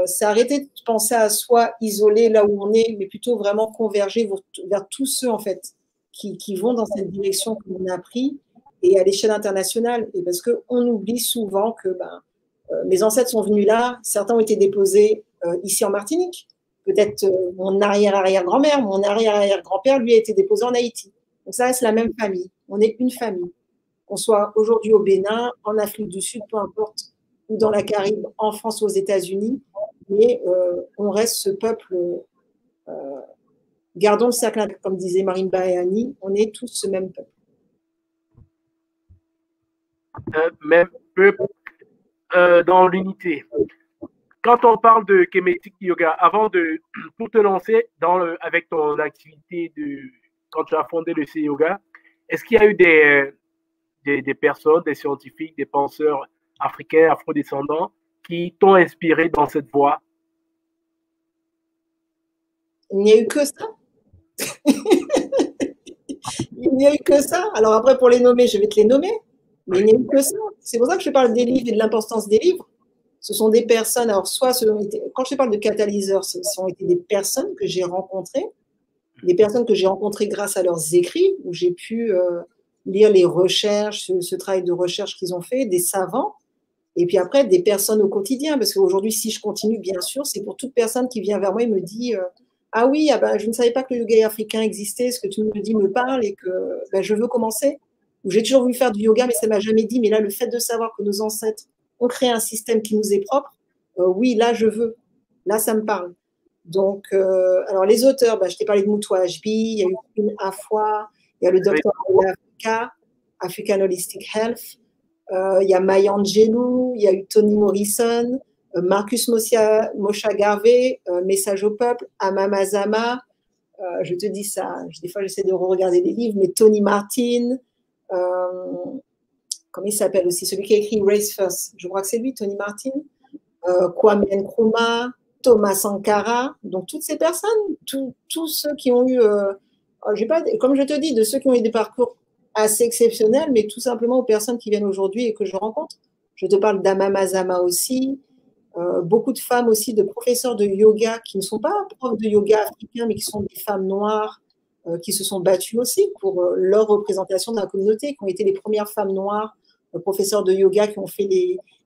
C'est arrêter de penser à soi isolé là où on est, mais plutôt vraiment converger vers tous ceux, en fait, qui vont dans cette direction que l'on a pris et à l'échelle internationale. Et parce qu'on oublie souvent que mes ancêtres sont venus là, certains ont été déposés ici en Martinique. Peut-être mon arrière-arrière-grand-mère, mon arrière-arrière-grand-père, lui, a été déposé en Haïti. Donc ça reste la même famille. On est une famille. Qu'on soit aujourd'hui au Bénin, en Afrique du Sud, peu importe, ou dans la Caraïbe, en France ou aux États-Unis, mais on reste ce peuple. Gardons le cercle, comme disait Marine Bayani, on est tous ce même peuple. Même peuple dans l'unité. Quand on parle de Kemetic Yoga, pour te lancer avec ton activité quand tu as fondé le C-Yoga, est-ce qu'il y a eu des personnes, des scientifiques, des penseurs africains, afrodescendants qui t'ont inspiré dans cette voie? Il n'y a eu que ça. Il n'y a eu que ça. Alors après, pour les nommer, je vais te les nommer. Mais il n'y a eu que ça. C'est pour ça que je parle des livres et de l'importance des livres. Ce sont des personnes, alors quand je parle de catalyseurs, ce sont été des personnes que j'ai rencontrées, des personnes que j'ai rencontrées grâce à leurs écrits, où j'ai pu lire les recherches, ce travail de recherche qu'ils ont fait, des savants, et puis après des personnes au quotidien, parce qu'aujourd'hui, si je continue, bien sûr, c'est pour toute personne qui vient vers moi et me dit ah oui, je ne savais pas que le yoga africain existait, ce que tu me dis me parle et que je veux commencer. Ou j'ai toujours voulu faire du yoga, mais ça ne m'a jamais dit, mais là, le fait de savoir que nos ancêtres ont créé un système qui nous est propre, oui, là, je veux. Là, ça me parle. Donc, alors les auteurs, je t'ai parlé de Moutou Ashby, il y a eu Queen Afua, il y a le docteur Africa, African Holistic Health, il y a Maya Angelou, il y a eu Toni Morrison, Marcus Mosha Garvey, Message au peuple, Amama Zama, je te dis ça, des fois j'essaie de regarder les livres, mais Tony Martin, comment il s'appelle aussi, celui qui a écrit Race First, je crois que c'est lui, Tony Martin, Kwame Nkrumah, Thomas Sankara, donc toutes ces personnes, tous ceux qui ont eu, comme je te dis, de ceux qui ont eu des parcours assez exceptionnels, mais tout simplement aux personnes qui viennent aujourd'hui et que je rencontre. Je te parle d'Amama Zama aussi, beaucoup de femmes aussi, de professeurs de yoga qui ne sont pas profs de yoga africains, mais qui sont des femmes noires qui se sont battues aussi pour leur représentation dans la communauté, qui ont été les premières femmes noires professeurs de yoga qui ont fait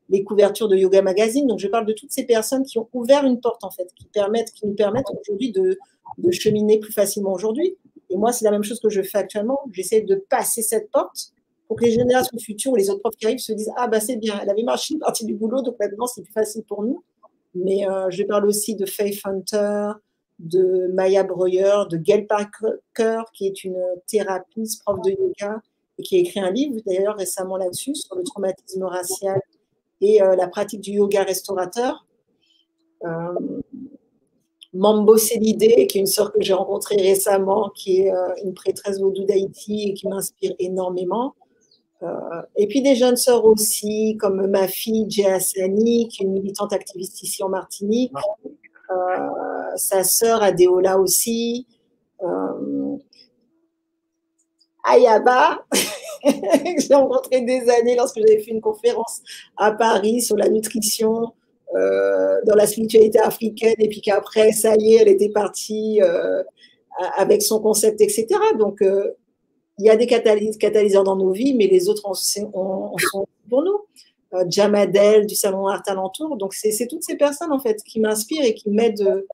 les couvertures de Yoga Magazine. Donc, je parle de toutes ces personnes qui ont ouvert une porte, en fait, qui nous permettent aujourd'hui de cheminer plus facilement aujourd'hui. Et moi, c'est la même chose que je fais actuellement. J'essaie de passer cette porte pour que les générations futures ou les autres profs qui arrivent se disent « Ah, c'est bien, elle avait marché une partie du boulot, donc maintenant, c'est plus facile pour nous. » Mais je parle aussi de Faith Hunter, de Maya Breuer, de Gail Parker, qui est une thérapeute, prof de yoga, et qui a écrit un livre, d'ailleurs, récemment là-dessus, sur le traumatisme racial et la pratique du yoga restaurateur. Mambo Selide, qui est une sœur que j'ai rencontrée récemment, qui est une prêtresse vaudou d'Haïti et qui m'inspire énormément. Et puis des jeunes sœurs aussi, comme ma fille Jay Hassani, qui est une militante activiste ici en Martinique, sa sœur Adéola aussi, Ayaba, que j'ai rencontré des années lorsque j'avais fait une conférence à Paris sur la nutrition dans la spiritualité africaine, et puis qu'après, ça y est, elle était partie avec son concept, etc. Donc, il y a des catalyseurs dans nos vies, mais les autres en sont pour nous. Jamadel du Salon Art Alentour. Donc, c'est toutes ces personnes, en fait, qui m'inspirent et qui m'aident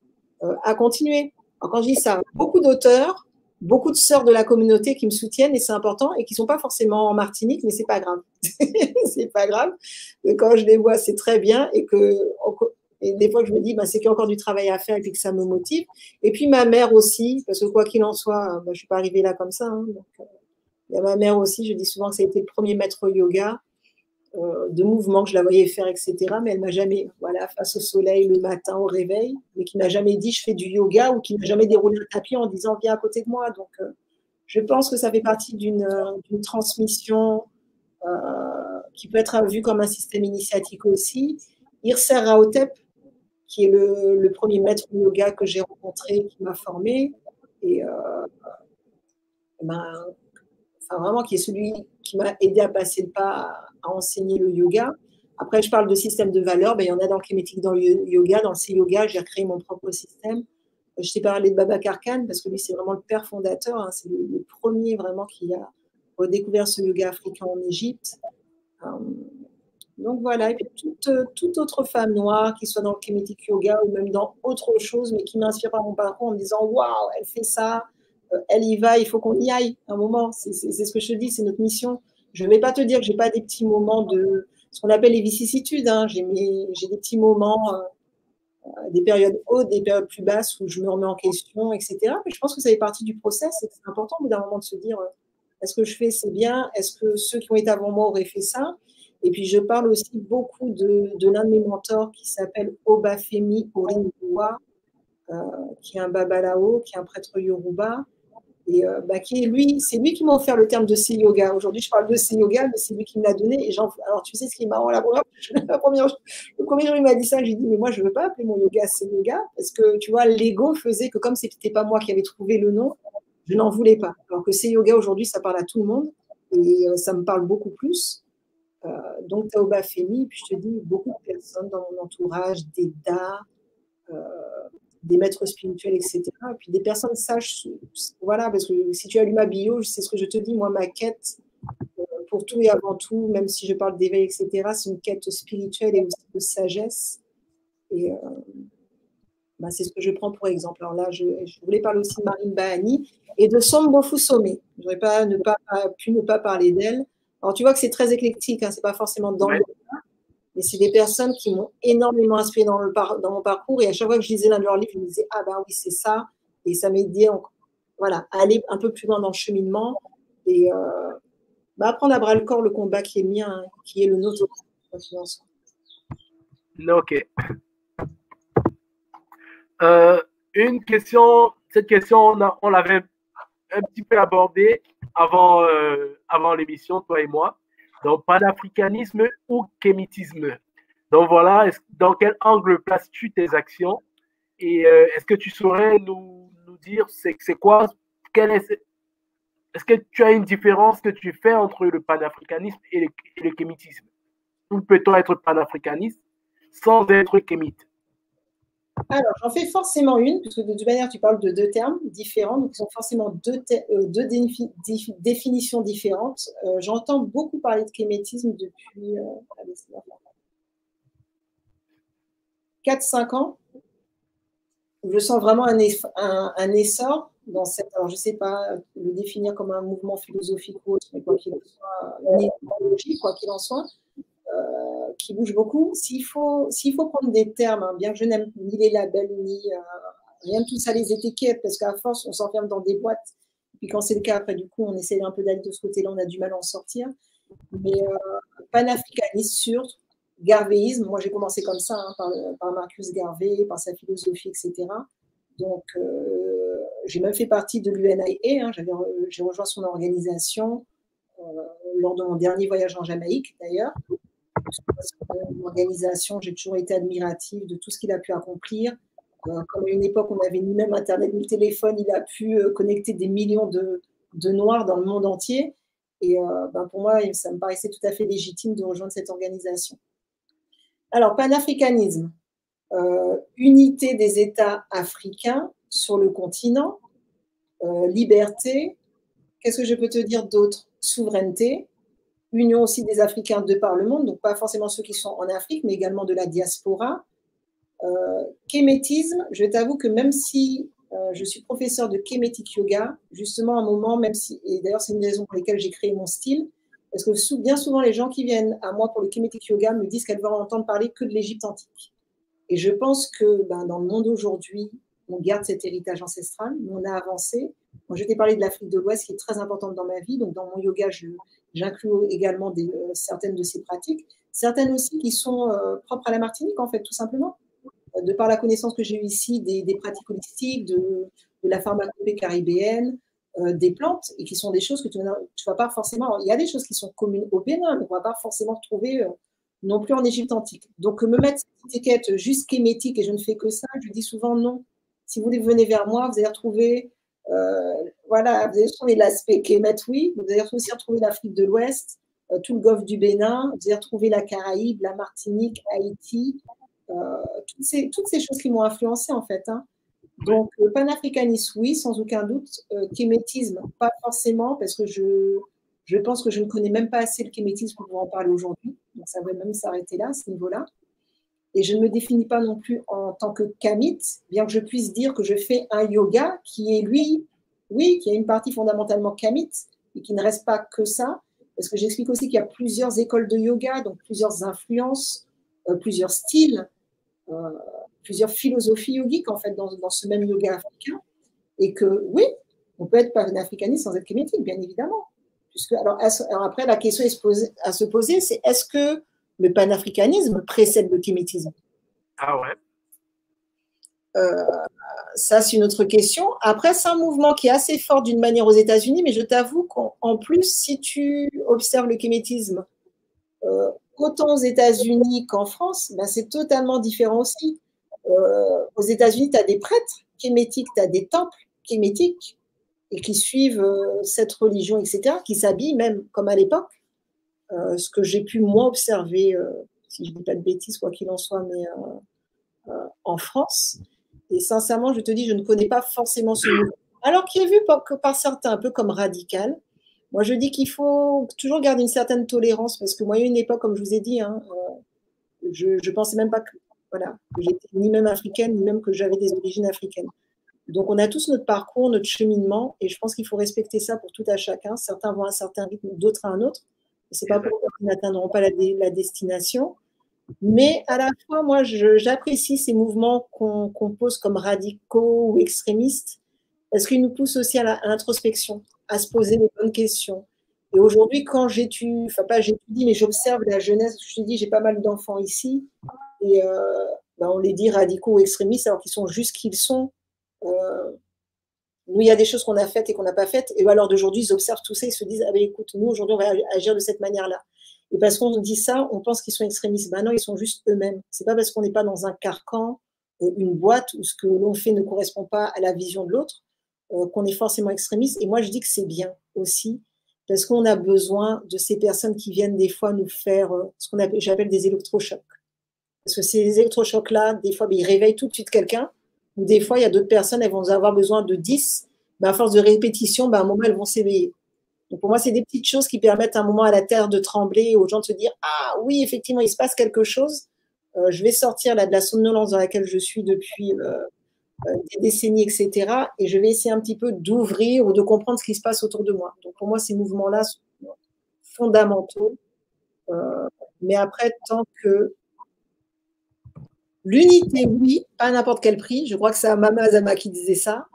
à continuer. Alors, quand je dis ça, beaucoup d'auteurs, beaucoup de sœurs de la communauté qui me soutiennent, et c'est important, et qui ne sont pas forcément en Martinique, mais ce n'est pas grave. C'est pas grave. Quand je les vois, c'est très bien, et des fois, je me dis, c'est qu'il y a encore du travail à faire et que ça me motive. Et puis, ma mère aussi, parce que quoi qu'il en soit, je ne suis pas arrivée là comme ça. Hein, donc, il y a ma mère aussi, je dis souvent que ça a été le premier maître yoga de mouvement que je la voyais faire, etc. Mais elle ne m'a jamais, face au soleil le matin au réveil, mais qui ne m'a jamais dit je fais du yoga ou qui n'a jamais déroulé un tapis en disant viens à côté de moi. Donc, Je pense que ça fait partie d'une transmission qui peut être vue comme un système initiatique aussi. Irser Raotep, qui est le premier maître de yoga que j'ai rencontré, qui m'a formé, et enfin, vraiment qui est celui qui m'a aidé à passer le pas à enseigner le yoga. Après, je parle de système de valeurs, il y en a dans le kémétique, dans le yoga, dans le C-yoga, j'ai recréé mon propre système. Je t'ai parlé de Babacar Khan, parce que lui, c'est vraiment le père fondateur, hein, c'est le premier vraiment qui a redécouvert ce yoga africain en Égypte. Donc voilà, et puis toute autre femme noire, qui soit dans le kémétique yoga ou même dans autre chose, mais qui m'inspire par mon parcours en me disant « Waouh, elle fait ça, elle y va, il faut qu'on y aille un moment ». C'est ce que je te dis, c'est notre mission. Je ne vais pas te dire que je n'ai pas des petits moments de ce qu'on appelle les vicissitudes. Hein. J'ai des petits moments, des périodes hautes, des périodes plus basses où je me remets en question, etc. Mais je pense que ça fait partie du process et c'est important d'un moment de se dire est-ce que je fais c'est bien? Est-ce que ceux qui ont été avant moi auraient fait ça? Et puis je parle aussi beaucoup de l'un de mes mentors qui s'appelle Obafemi Orinboa, qui est un babalao, qui est un prêtre yoruba. Et c'est lui qui m'a offert le terme de C-yoga. Aujourd'hui, je parle de C-yoga, mais c'est lui qui me l'a donné. Alors, tu sais ce qui est marrant, le premier jour, il m'a dit ça, j'ai dit, mais moi, je ne veux pas appeler mon yoga C-yoga, parce que, tu vois, l'ego faisait que comme ce n'était pas moi qui avais trouvé le nom, je n'en voulais pas. Alors que C-yoga, aujourd'hui, ça parle à tout le monde, et ça me parle beaucoup plus. Donc, tu as Obafemi, puis je te dis, beaucoup de personnes dans mon entourage, des DA, des maîtres spirituels, etc. Et puis des personnes sages, voilà, parce que si tu as lu ma bio, c'est ce que je te dis, moi, ma quête, pour tout et avant tout, même si je parle d'éveil, etc., c'est une quête spirituelle et aussi de sagesse. Et c'est ce que je prends pour exemple. Alors là, je voulais parler aussi de Marine Bahani et de Sombo Fusome. Je n'aurais pas pu ne pas parler d'elle. Alors tu vois que c'est très éclectique, hein, c'est pas forcément dans le mais c'est des personnes qui m'ont énormément inspiré dans mon parcours. Et à chaque fois que je lisais l'un de leurs livres, je me disais, ah ben oui, c'est ça. Et ça m'aidait à aller un peu plus loin dans le cheminement et prendre à bras le corps le combat qui est mien, hein, qui est le nôtre. Ok. Une question, cette question, on l'avait un petit peu abordée avant l'émission, toi et moi. Donc, panafricanisme ou kémitisme. Donc voilà, dans quel angle places-tu tes actions? Et est-ce que tu saurais nous dire c'est quoi, est-ce que tu as une différence que tu fais entre le panafricanisme et le kémitisme? Ou peut-on être panafricaniste sans être kémite? Alors, j'en fais forcément une, puisque de toute manière, tu parles de deux termes différents, donc ils ont forcément deux définitions différentes. J'entends beaucoup parler de kémétisme depuis 4-5 ans. Je sens vraiment un essor dans cette. Alors, je ne sais pas le définir comme un mouvement philosophique ou autre, mais quoi qu'il en soit, une idéologie, quoi qu'il en soit. Qui bouge beaucoup. S'il faut prendre des termes, hein, bien que je n'aime ni les labels, ni rien de tout ça, les étiquettes, parce qu'à force, on s'enferme dans des boîtes. Et puis quand c'est le cas, après, du coup, on essaie un peu d'aller de ce côté-là, on a du mal à en sortir. Mais panafricanisme sûr, garvéisme, moi j'ai commencé comme ça, hein, par Marcus Garvey, par sa philosophie, etc. Donc, j'ai même fait partie de l'UNIA, hein, j'ai rejoint son organisation lors de mon dernier voyage en Jamaïque, d'ailleurs. L'organisation, j'ai toujours été admirative de tout ce qu'il a pu accomplir. Comme à une époque, on n'avait ni même Internet ni téléphone, il a pu connecter des millions de Noirs dans le monde entier. Et pour moi, ça me paraissait tout à fait légitime de rejoindre cette organisation. Alors, panafricanisme, unité des États africains sur le continent, liberté, qu'est-ce que je peux te dire d'autre? Souveraineté, union aussi des Africains de par le monde, donc pas forcément ceux qui sont en Afrique, mais également de la diaspora. Kémétisme, je t'avoue que même si je suis professeur de kémétique yoga, justement à un moment, même si, et d'ailleurs c'est une des raisons pour lesquelles j'ai créé mon style, parce que bien souvent les gens qui viennent à moi pour le kémétique yoga me disent qu'elles veulent entendre parler que de l'Égypte antique. Et je pense que dans le monde aujourd'hui, on garde cet héritage ancestral, mais on a avancé. Moi, je t'ai parlé de l'Afrique de l'Ouest qui est très importante dans ma vie, donc dans mon yoga, j'inclus également certaines de ces pratiques, certaines aussi qui sont propres à la Martinique, en fait, tout simplement. De par la connaissance que j'ai eue ici des pratiques holistiques, de la pharmacopée caribéenne, des plantes et qui sont des choses que tu ne vas pas forcément. Il y a des choses qui sont communes au Bénin, mais qu'on ne va pas forcément retrouver non plus en Égypte antique. Donc, me mettre cette étiquette juste kémétique et je ne fais que ça, je dis souvent non. Si vous venez vers moi, vous allez retrouver, voilà, vous allez retrouver l'aspect kémet, oui, vous allez aussi retrouver l'Afrique de l'Ouest, tout le golfe du Bénin, vous allez retrouver la Caraïbe, la Martinique, Haïti, toutes ces choses qui m'ont influencé en fait. Hein. Donc, panafricanisme, oui, sans aucun doute. Kémétisme, pas forcément, parce que je pense que je ne connais même pas assez le kémétisme pour en parler aujourd'hui. Donc, ça va même s'arrêter là, à ce niveau-là. Et je ne me définis pas non plus en tant que kamite, bien que je puisse dire que je fais un yoga qui est, lui, oui, qui a une partie fondamentalement kamite, et qui ne reste pas que ça. Parce que j'explique aussi qu'il y a plusieurs écoles de yoga, donc plusieurs influences, plusieurs styles, plusieurs philosophies yogiques en fait dans ce même yoga africain, et que oui, on peut être panafricaniste sans être kémétique, bien évidemment. Puisque, alors après, la question à se poser, c'est est-ce que le panafricanisme précède le kémétisme? Ah ouais. Ça, c'est une autre question. Après, c'est un mouvement qui est assez fort d'une manière aux États-Unis, mais je t'avoue qu'en plus, si tu observes le kémétisme autant aux États-Unis qu'en France, ben, c'est totalement différent aussi. Aux États-Unis, tu as des prêtres kémétiques, tu as des temples kémétiques et qui suivent cette religion, etc., qui s'habillent même comme à l'époque. Ce que j'ai pu, moi, observer, si je ne dis pas de bêtises, quoi qu'il en soit, mais en France. Et sincèrement, je te dis, je ne connais pas forcément ce mouvement. Alors qu'il est vu par certains un peu comme radical. Moi, je dis qu'il faut toujours garder une certaine tolérance parce que moi, il y a une époque, comme je vous ai dit, hein, je ne pensais même pas que, voilà, que j'étais ni même africaine, ni même que j'avais des origines africaines. Donc, on a tous notre parcours, notre cheminement, et je pense qu'il faut respecter ça pour tout à chacun. Certains vont à un certain rythme, d'autres à un autre. Ce n'est pas pour qu'ils n'atteindront pas la destination. Mais à la fois, moi, j'apprécie ces mouvements qu'on pose comme radicaux ou extrémistes parce qu'ils nous poussent aussi à l'introspection, à se poser les bonnes questions. Et aujourd'hui, quand j'étudie, enfin pas j'étudie, mais j'observe la jeunesse, je te dis, j'ai pas mal d'enfants ici, et ben on les dit radicaux ou extrémistes alors qu'ils sont juste qu'ils sont. Nous, il y a des choses qu'on a faites et qu'on n'a pas faites, et alors d'aujourd'hui, ils observent tout ça, ils se disent, ah ben écoute, nous, aujourd'hui, on va agir de cette manière-là. Et parce qu'on dit ça, on pense qu'ils sont extrémistes. Ben non, ils sont juste eux-mêmes. C'est pas parce qu'on n'est pas dans un carcan, une boîte où ce que l'on fait ne correspond pas à la vision de l'autre, qu'on est forcément extrémiste. Et moi, je dis que c'est bien aussi, parce qu'on a besoin de ces personnes qui viennent des fois nous faire ce qu'on appelle, j'appelle des électrochocs. Parce que ces électrochocs-là, des fois, ben, ils réveillent tout de suite quelqu'un, ou des fois, il y a d'autres personnes, elles vont avoir besoin de 10, ben, à force de répétition, ben, à un moment, elles vont s'éveiller. Donc pour moi, c'est des petites choses qui permettent à un moment à la terre de trembler, aux gens de se dire « Ah oui, effectivement, il se passe quelque chose. Je vais sortir là, de la somnolence dans laquelle je suis depuis des décennies, etc. Et je vais essayer un petit peu d'ouvrir ou de comprendre ce qui se passe autour de moi. » Donc pour moi, ces mouvements-là sont fondamentaux. Mais après, tant que l'unité, oui, pas à n'importe quel prix. Je crois que c'est Mama Azama qui disait ça.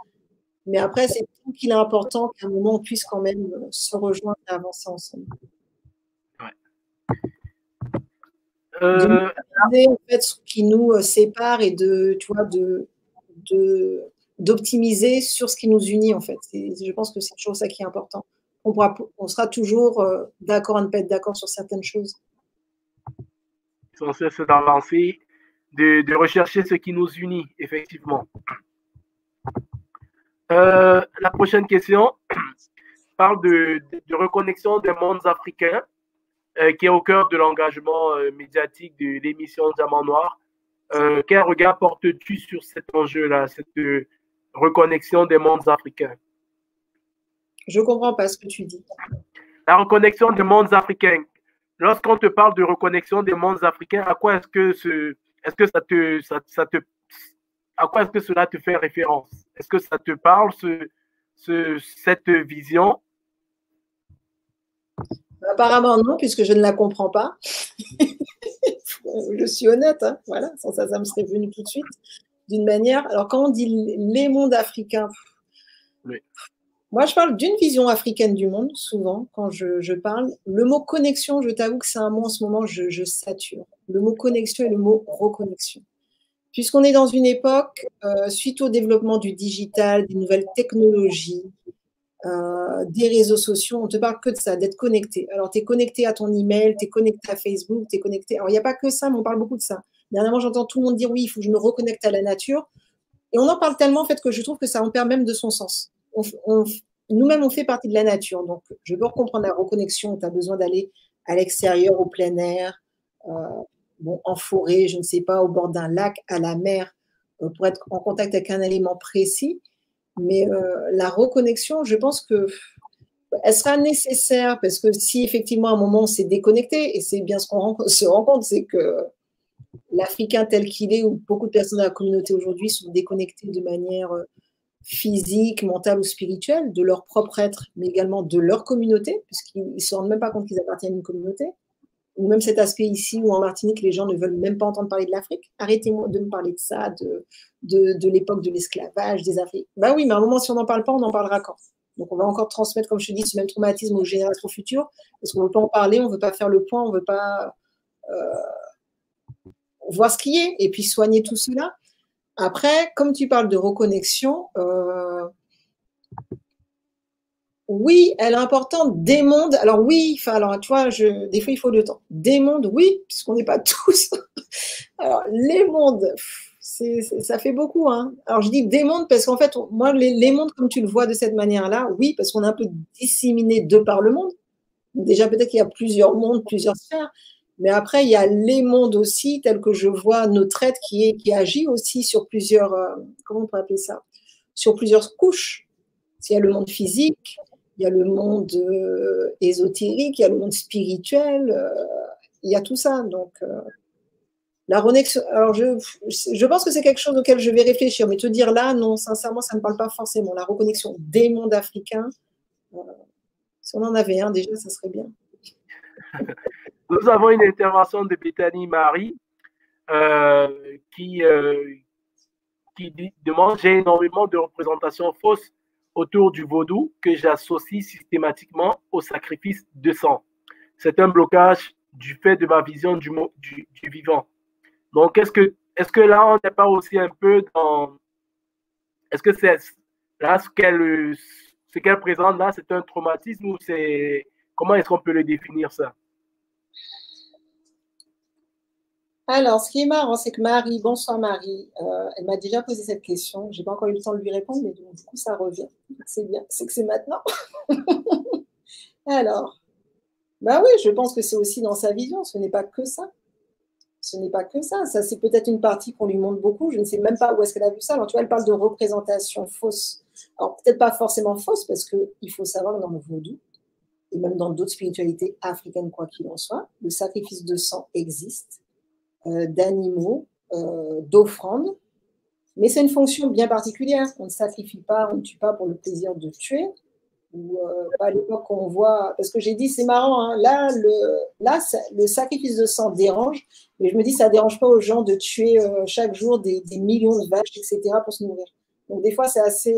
Mais après, c'est tout qu'il est important qu'à un moment, on puisse quand même se rejoindre et avancer ensemble. Ouais. En fait, ce qui nous sépare et d'optimiser sur ce qui nous unit, en fait. Je pense que c'est toujours ça qui est important. On sera toujours d'accord à ne pas être d'accord sur certaines choses. Sans cesse d'avancer, de rechercher ce qui nous unit, effectivement. La prochaine question parle de reconnexion des mondes africains qui est au cœur de l'engagement médiatique de l'émission Diamant Noir. Quel regard portes-tu sur cet enjeu-là, cette reconnexion des mondes africains? Je ne comprends pas ce que tu dis. La reconnexion des mondes africains. Lorsqu'on te parle de reconnexion des mondes africains, à quoi est-ce que à quoi est-ce que cela te fait référence? Est-ce que ça te parle, cette vision? Apparemment non, puisque je ne la comprends pas. Je suis honnête, hein, voilà, sans ça me serait venu tout de suite. D'une manière, alors quand on dit les mondes africains, oui. Moi je parle d'une vision africaine du monde, souvent, quand je parle. Le mot connexion, je t'avoue que c'est un mot en ce moment, je sature. Le mot connexion et le mot reconnexion. Puisqu'on est dans une époque, suite au développement du digital, des nouvelles technologies, des réseaux sociaux, on ne te parle que de ça, d'être connecté. Alors, tu es connecté à ton email, tu es connecté à Facebook, tu es connecté. Alors, il n'y a pas que ça, mais on parle beaucoup de ça. Dernièrement, j'entends tout le monde dire oui, il faut que je me reconnecte à la nature. Et on en parle tellement, en fait, que je trouve que ça en perd même de son sens. Nous-mêmes, on fait partie de la nature. Donc, je peux comprendre la reconnexion. Tu as besoin d'aller à l'extérieur, au plein air, bon, en forêt, je ne sais pas, au bord d'un lac, à la mer, pour être en contact avec un élément précis. Mais la reconnexion, je pense que elle sera nécessaire parce que si effectivement à un moment on s'est déconnecté, et c'est bien ce qu'on se rend compte, c'est que l'Africain tel qu'il est, ou beaucoup de personnes de la communauté aujourd'hui sont déconnectées de manière physique, mentale ou spirituelle, de leur propre être, mais également de leur communauté, puisqu'ils ne se rendent même pas compte qu'ils appartiennent à une communauté. Ou même cet aspect ici où en Martinique, les gens ne veulent même pas entendre parler de l'Afrique. Arrêtez-moi de me parler de ça, de l'époque de l'esclavage, des Afriques. Ben oui, mais à un moment, si on n'en parle pas, on en parlera quand? Donc, on va encore transmettre, comme je te dis, ce même traumatisme aux générations futures, parce qu'on ne veut pas en parler, on ne veut pas faire le point, on ne veut pas voir ce qui est, et puis soigner tout cela. Après, comme tu parles de reconnexion, oui, elle est importante. Des mondes, alors oui, enfin, alors tu vois, des fois il faut le temps. Des mondes, oui, puisqu'on n'est pas tous. Alors, les mondes, ça fait beaucoup, hein. Alors, je dis des mondes parce qu'en fait, moi, les mondes, comme tu le vois de cette manière-là, oui, parce qu'on est un peu disséminé de par le monde. Déjà, peut-être qu'il y a plusieurs mondes, plusieurs sphères, mais après, il y a les mondes aussi, tels que je vois notre être qui agit aussi sur plusieurs, comment on peut appeler ça? Sur plusieurs couches. Il y a le monde physique, il y a le monde ésotérique, il y a le monde spirituel, il y a tout ça. Donc, la reconnexion, alors je pense que c'est quelque chose auquel je vais réfléchir, mais te dire là, non, sincèrement, ça ne me parle pas forcément. La reconnexion des mondes africains, si on en avait un déjà, ça serait bien. Nous avons une intervention de Bethany Marie qui demande: j'ai énormément de représentations fausses autour du vaudou que j'associe systématiquement au sacrifice de sang. C'est un blocage du fait de ma vision du vivant. Donc, est-ce que là, on n'est pas aussi un peu dans... Est-ce que c'est là ce qu'elle présente là, c'est un traumatisme ou c'est... Comment est-ce qu'on peut le définir, ça? Alors, ce qui est marrant, c'est que Marie, bonsoir Marie, elle m'a déjà posé cette question. Je n'ai pas encore eu le temps de lui répondre, mais du coup, ça revient. C'est bien, c'est que c'est maintenant. Alors, bah oui, je pense que c'est aussi dans sa vision, ce n'est pas que ça. Ce n'est pas que ça. Ça, c'est peut-être une partie qu'on lui montre beaucoup. Je ne sais même pas où est-ce qu'elle a vu ça. Alors, tu vois, elle parle de représentation fausse. Alors, peut-être pas forcément fausse, parce qu'il faut savoir que dans le vaudou, et même dans d'autres spiritualités africaines, quoi qu'il en soit, le sacrifice de sang existe, d'animaux, d'offrandes, mais c'est une fonction bien particulière. On ne sacrifie pas, on ne tue pas pour le plaisir de tuer, ou pas à l'époque qu'on voit, parce que j'ai dit, c'est marrant, hein, là, le sacrifice de sang dérange, mais je me dis, ça ne dérange pas aux gens de tuer chaque jour des millions de vaches, etc., pour se nourrir. Donc, des fois, c'est assez,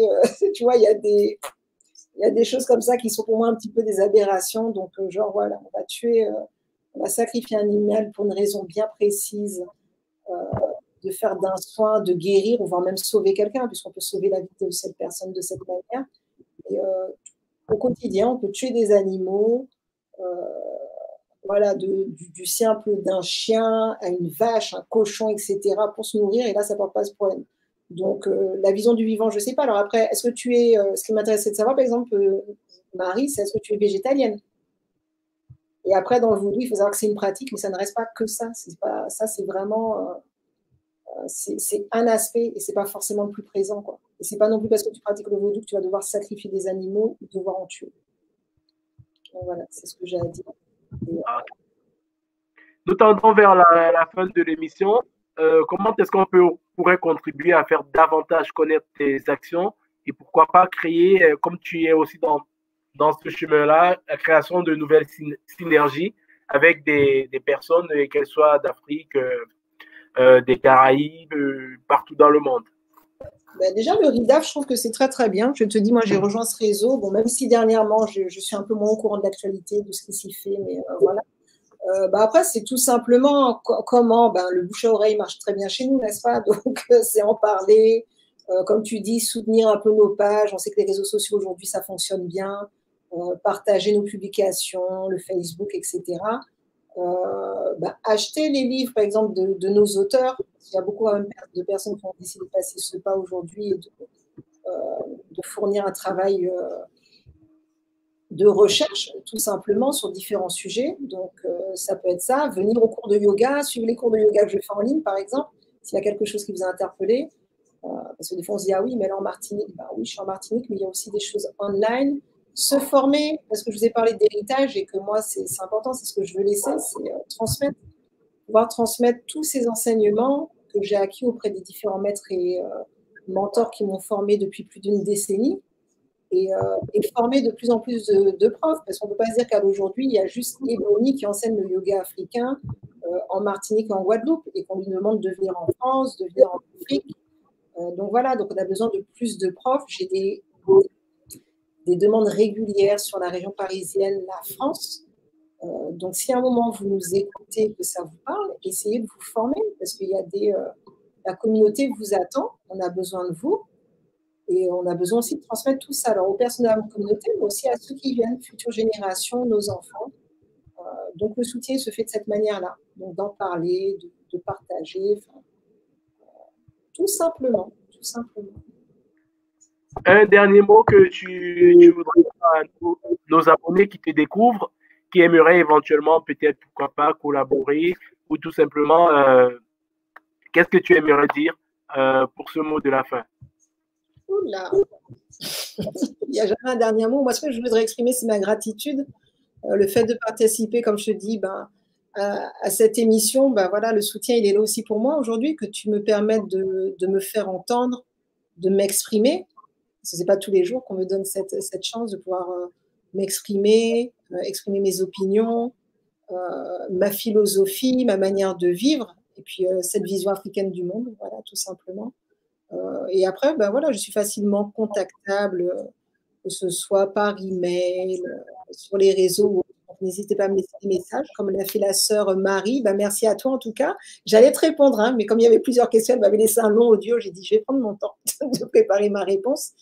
tu vois, il y a des choses comme ça qui sont pour moi un petit peu des aberrations. Donc, genre, voilà, on va sacrifier un animal pour une raison bien précise, de faire d'un soin, de guérir, ou voire même sauver quelqu'un, puisqu'on peut sauver la vie de cette personne de cette manière. Et au quotidien, on peut tuer des animaux, voilà, du simple d'un chien à une vache, un cochon, etc., pour se nourrir, et là, ça ne porte pas ce problème. Donc, la vision du vivant, je ne sais pas. Alors après, est-ce que tu es... ce qui m'intéresse, c'est de savoir, par exemple, Marie, c'est est-ce que tu es végétalienne? Et après, dans le vaudou, il faut savoir que c'est une pratique, mais ça ne reste pas que ça. Ça, c'est vraiment... c'est un aspect, et ce n'est pas forcément le plus présent, quoi. Et ce n'est pas non plus parce que tu pratiques le vaudou que tu vas devoir sacrifier des animaux ou devoir en tuer. Donc voilà, c'est ce que j'ai à dire. Nous tendons vers la fin de l'émission. Comment est-ce qu'on pourrait contribuer à faire davantage connaître tes actions et pourquoi pas créer, comme tu es aussi dans ce chemin-là, la création de nouvelles synergies avec des personnes, qu'elles soient d'Afrique, des Caraïbes, partout dans le monde? Ben déjà, le RIDAF, je trouve que c'est très, très bien. Je te dis, moi, j'ai rejoint ce réseau. Bon, même si dernièrement, je suis un peu moins au courant de l'actualité, de ce qui s'y fait, mais voilà. Après, c'est tout simplement comment le bouche à oreille marche très bien chez nous, n'est-ce pas? Donc, c'est en parler, Comme tu dis, soutenir un peu nos pages. On sait que les réseaux sociaux aujourd'hui, ça fonctionne bien. Partager nos publications, le Facebook, etc. Acheter les livres, par exemple, de nos auteurs. Il y a beaucoup de personnes qui ont décidé de passer ce pas aujourd'hui et de fournir un travail de recherche, tout simplement, sur différents sujets. Donc, ça peut être ça. Venir au cours de yoga, suivre les cours de yoga que je fais en ligne, par exemple, s'il y a quelque chose qui vous a interpellé. Parce que des fois, on se dit, ah oui, mais là, en Martinique, oui, je suis en Martinique, mais il y a aussi des choses online. Se former, parce que je vous ai parlé d'héritage et que moi, c'est important, c'est ce que je veux laisser, c'est transmettre, pouvoir transmettre tous ces enseignements que j'ai acquis auprès des différents maîtres et mentors qui m'ont formé depuis plus d'une décennie et former de plus en plus de profs, parce qu'on ne peut pas se dire qu'à aujourd'hui, il y a juste Ebony qui enseigne le yoga africain en Martinique et en Guadeloupe et qu'on lui demande de venir en France, de venir en Afrique. Donc voilà, donc on a besoin de plus de profs. J'ai des demandes régulières sur la région parisienne, la France. Donc, si à un moment vous nous écoutez, que ça vous parle, essayez de vous former parce qu'il y a la communauté vous attend, on a besoin de vous et on a besoin aussi de transmettre tout ça. Alors, aux personnes de la communauté, mais aussi à ceux qui viennent, futures générations, nos enfants. Donc, le soutien se fait de cette manière-là. Donc, d'en parler, de partager, tout simplement, tout simplement. Un dernier mot que tu voudrais dire à nos abonnés qui te découvrent, qui aimeraient éventuellement peut-être, pourquoi pas, collaborer ou tout simplement, qu'est-ce que tu aimerais dire pour ce mot de la fin? Oula. Il n'y a jamais un dernier mot. Moi, ce que je voudrais exprimer, c'est ma gratitude. Le fait de participer, comme je te dis, à cette émission, voilà, le soutien, il est là aussi pour moi aujourd'hui, que tu me permettes de me faire entendre, de m'exprimer. Ce n'est pas tous les jours qu'on me donne cette chance de pouvoir m'exprimer, exprimer mes opinions, ma philosophie, ma manière de vivre, et puis cette vision africaine du monde, voilà, tout simplement. Et après, voilà, je suis facilement contactable, que ce soit par email, sur les réseaux. N'hésitez pas à me laisser des messages, comme l'a fait la sœur Marie. Merci à toi en tout cas. J'allais te répondre, hein, mais comme il y avait plusieurs questions, elle m'avait laissé un long audio. J'ai dit, je vais prendre mon temps de préparer ma réponse.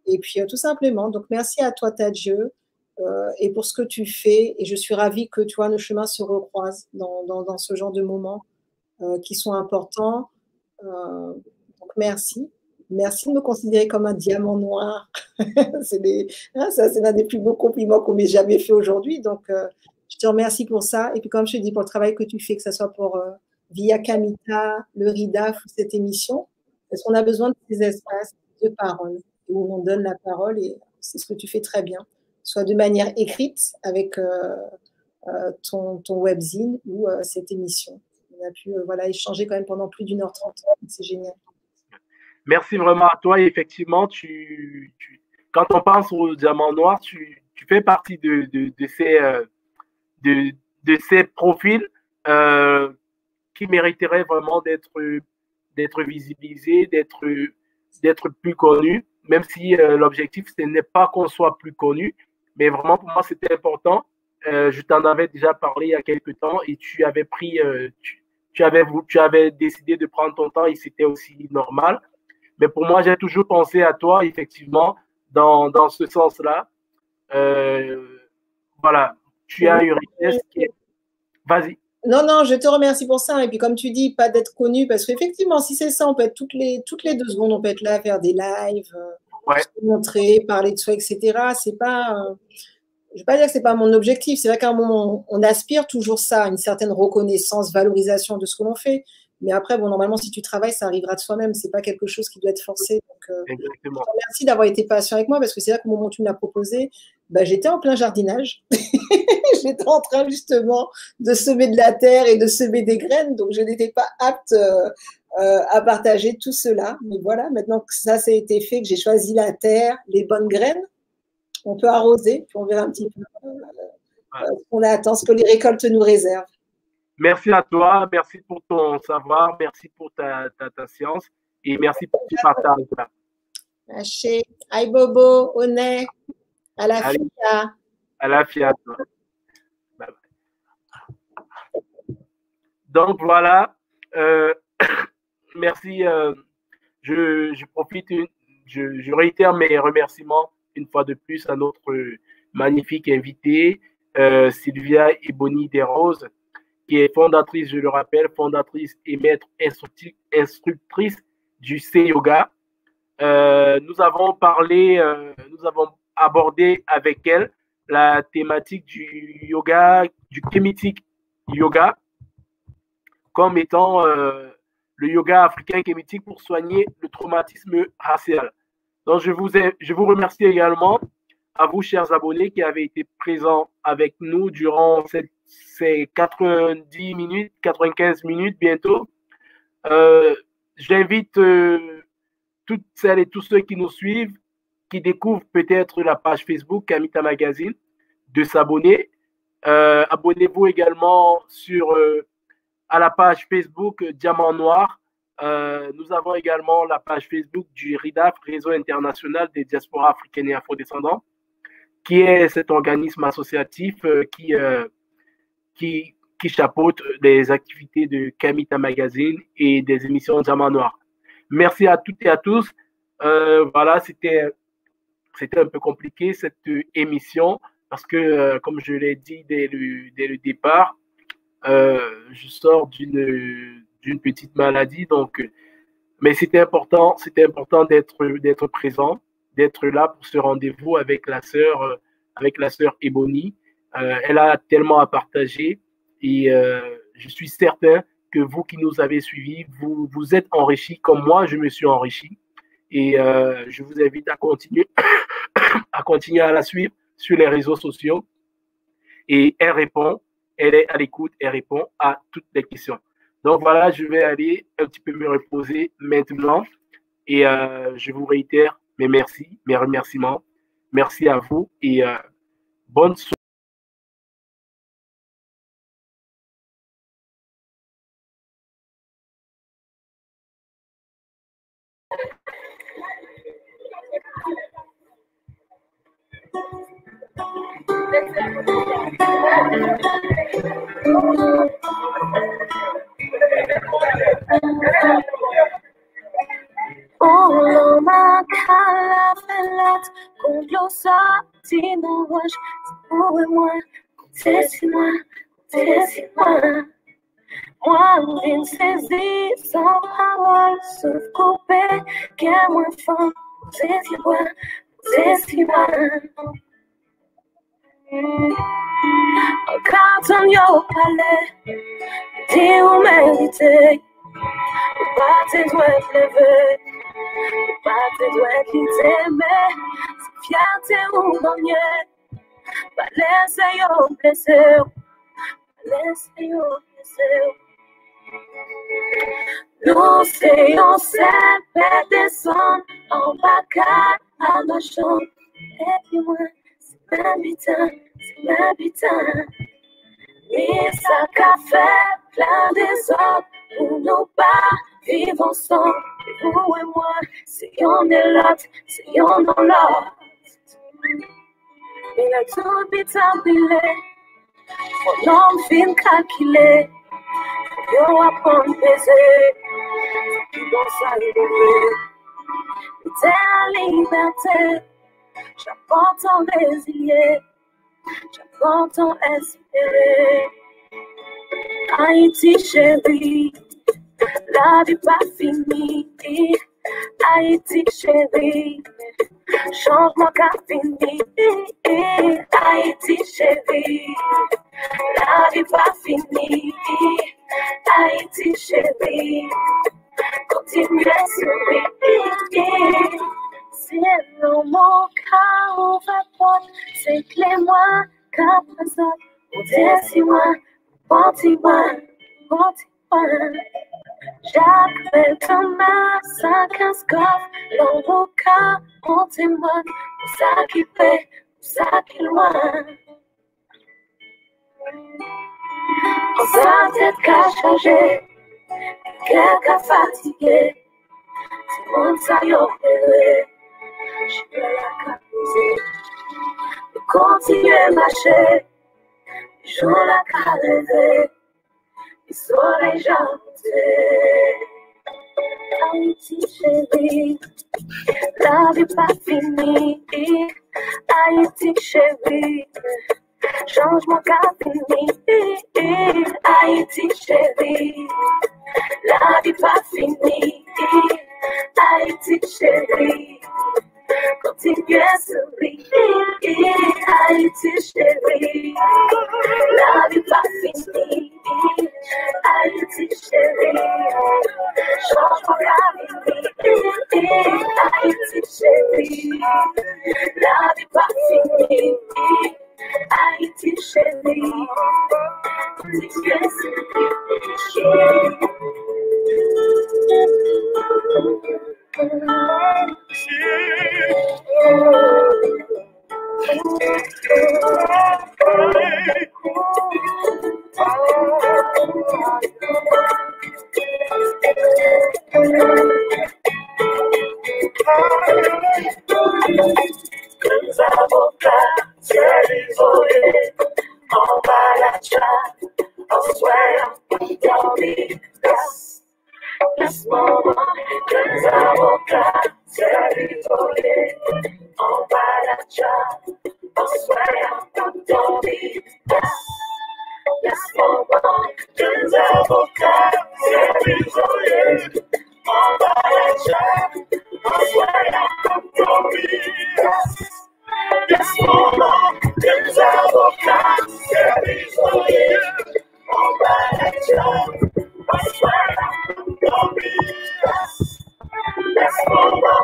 Et puis, tout simplement, donc merci à toi, Tadjeu, et pour ce que tu fais. Et je suis ravie que, tu vois, nos chemins se recroisent dans ce genre de moments qui sont importants. Donc, merci. Merci de me considérer comme un diamant noir. C'est l'un des plus beaux compliments qu'on m'ait jamais fait aujourd'hui. Donc, je te remercie pour ça. Et puis, comme je te dis, pour le travail que tu fais, que ce soit pour Via Kamita, le RIDAF ou cette émission, parce qu'on a besoin de ces espaces de parole où on donne la parole et c'est ce que tu fais très bien, soit de manière écrite avec ton webzine ou cette émission. On a pu voilà, échanger quand même pendant plus d'1h30. C'est génial. Merci vraiment à toi. Et effectivement, quand on pense au diamant noir, tu fais partie de ces profils qui mériteraient vraiment d'être visibilisés, d'être plus connus, même si l'objectif, ce n'est pas qu'on soit plus connu, mais vraiment pour moi, c'était important. Je t'en avais déjà parlé il y a quelques temps et tu avais décidé de prendre ton temps et c'était aussi normal. Mais pour moi, j'ai toujours pensé à toi, effectivement, dans ce sens-là. Voilà, tu as une richesse qui est... Vas-y. Non, je te remercie pour ça. Et puis, comme tu dis, pas d'être connu, parce qu'effectivement, si c'est ça, on peut être toutes les 2 secondes, on peut être là, faire des lives, se montrer, parler de soi, etc. C'est pas... je ne vais pas dire que ce n'est pas mon objectif. C'est vrai qu'à un moment, on aspire toujours ça, une certaine reconnaissance, valorisation de ce que l'on fait. Mais après, normalement, si tu travailles, ça arrivera de soi-même. Ce n'est pas quelque chose qui doit être forcé. Donc, exactement. Je te remercie d'avoir été patient avec moi parce que c'est vrai qu'au moment où tu me l'as proposé, j'étais en plein jardinage. J'étais en train justement de semer de la terre et de semer des graines. Donc, je n'étais pas apte à partager tout cela. Mais voilà, maintenant que ça a été fait, que j'ai choisi la terre, les bonnes graines, on peut arroser, puis on verra un petit peu ce qu'on attend, ce que les récoltes nous réservent. Merci à toi, merci pour ton savoir, merci pour ta science et merci pour ton partage. Haché, aïe bobo, honnête, à la fia. À la fia. Donc voilà, merci. je profite, je réitère mes remerciements une fois de plus à notre magnifique invitée, Sylvia Ebony Desroses, qui est fondatrice, je le rappelle, fondatrice et maître instructrice du C-Yoga. Nous avons abordé avec elle la thématique du yoga, du kémitique yoga, comme étant le yoga africain kémitique pour soigner le traumatisme racial. Donc, je vous remercie également à vous, chers abonnés, qui avez été présents avec nous durant ces 90 minutes, 95 minutes bientôt. J'invite toutes celles et tous ceux qui nous suivent, qui découvrent peut-être la page Facebook Kamita Magazine, de s'abonner. Abonnez-vous également à la page Facebook Diamant Noir. Nous avons également la page Facebook du RIDAF, Réseau international des diasporas africaines et afrodescendants, qui est cet organisme associatif qui chapeaute les activités de Kamita Magazine et des émissions Diamant Noir. Merci à toutes et à tous. Voilà, c'était un peu compliqué cette émission parce que, comme je l'ai dit dès le départ, je sors d'une petite maladie, donc, mais c'était important d'être présent, d'être là pour ce rendez-vous avec la sœur Ebony. Elle a tellement à partager et je suis certain que vous qui nous avez suivis, vous êtes enrichis comme moi, je me suis enrichi. Et je vous invite à continuer à la suivre sur les réseaux sociaux. Et elle est à l'écoute, elle répond à toutes les questions. Donc voilà, je vais aller un petit peu me reposer maintenant. Et je vous réitère mes merci, mes remerciements. Merci à vous et bonne soirée. Oloma kalafelat konglosa tinouach moi tesi-moi moi une saisie sans parole sauf couper qu'est moins fort tesi-moi en carton yo palais dis où mériter pas tes doigts levés pas tes doigts qui t'aimaient c'est fierté ou bonheur pas laisser yo blesser nous c'est seul descendre en bas à ma chambre et puis moi c'est l'habitant et ça café plein des autres pour nous pas vivre ensemble vous et moi si on est là si on est là il a tout vite empilé mon homme fin calculé yo apprendre baiser qui bon ça t'es la liberté j'apprends ton résilier j'apprends ton espérer Haïti chérie la vie pas finie Haïti chérie changement qu'a fini Haïti chérie la vie pas finie Haïti chérie continue à sourire c'est le mot qu'a ouvert porte c'est que moi qu'a présent ou dis-moi Ponti-moi Jacques Thomas, 50 coffres, l'envocat, on témoigne, ça qui fait, ça qui loin. Sa tête qu'a changé, quelqu'un fatigué, tout le monde ça y opéré, je peux la caposer, de continuer à marcher, je la carré, le soleil janté. Haïti chérie, la vie pas finie. Haïti chérie, changement qu'a fini. Haïti chérie, la vie pas finie. Haïti chérie, continue à sourire. Haïti chérie, la vie pas finie. Haïti chérie, changement qu'a fini. Haïti chérie, la vie pas finie. Haïti chérie, continue à sourire. Les avocats se isolés en balachat, en soirée, dans les places. Laisse-moi les avocats se isolés en balachat, en soirée, dans les places. Laisse-moi les avocats se isolés en balachat, en soirée, dans les places. Laisse-moi les avocats se isolés en balachat, en soirée, dans les places. Laisse-moi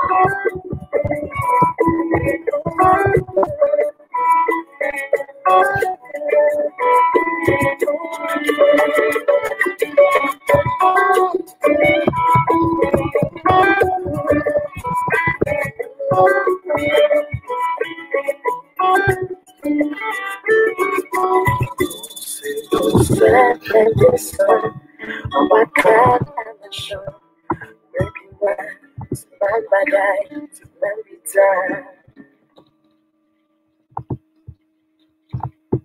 on va crack à la chambre. Baby, c'est pas bagaille, c'est même bizarre.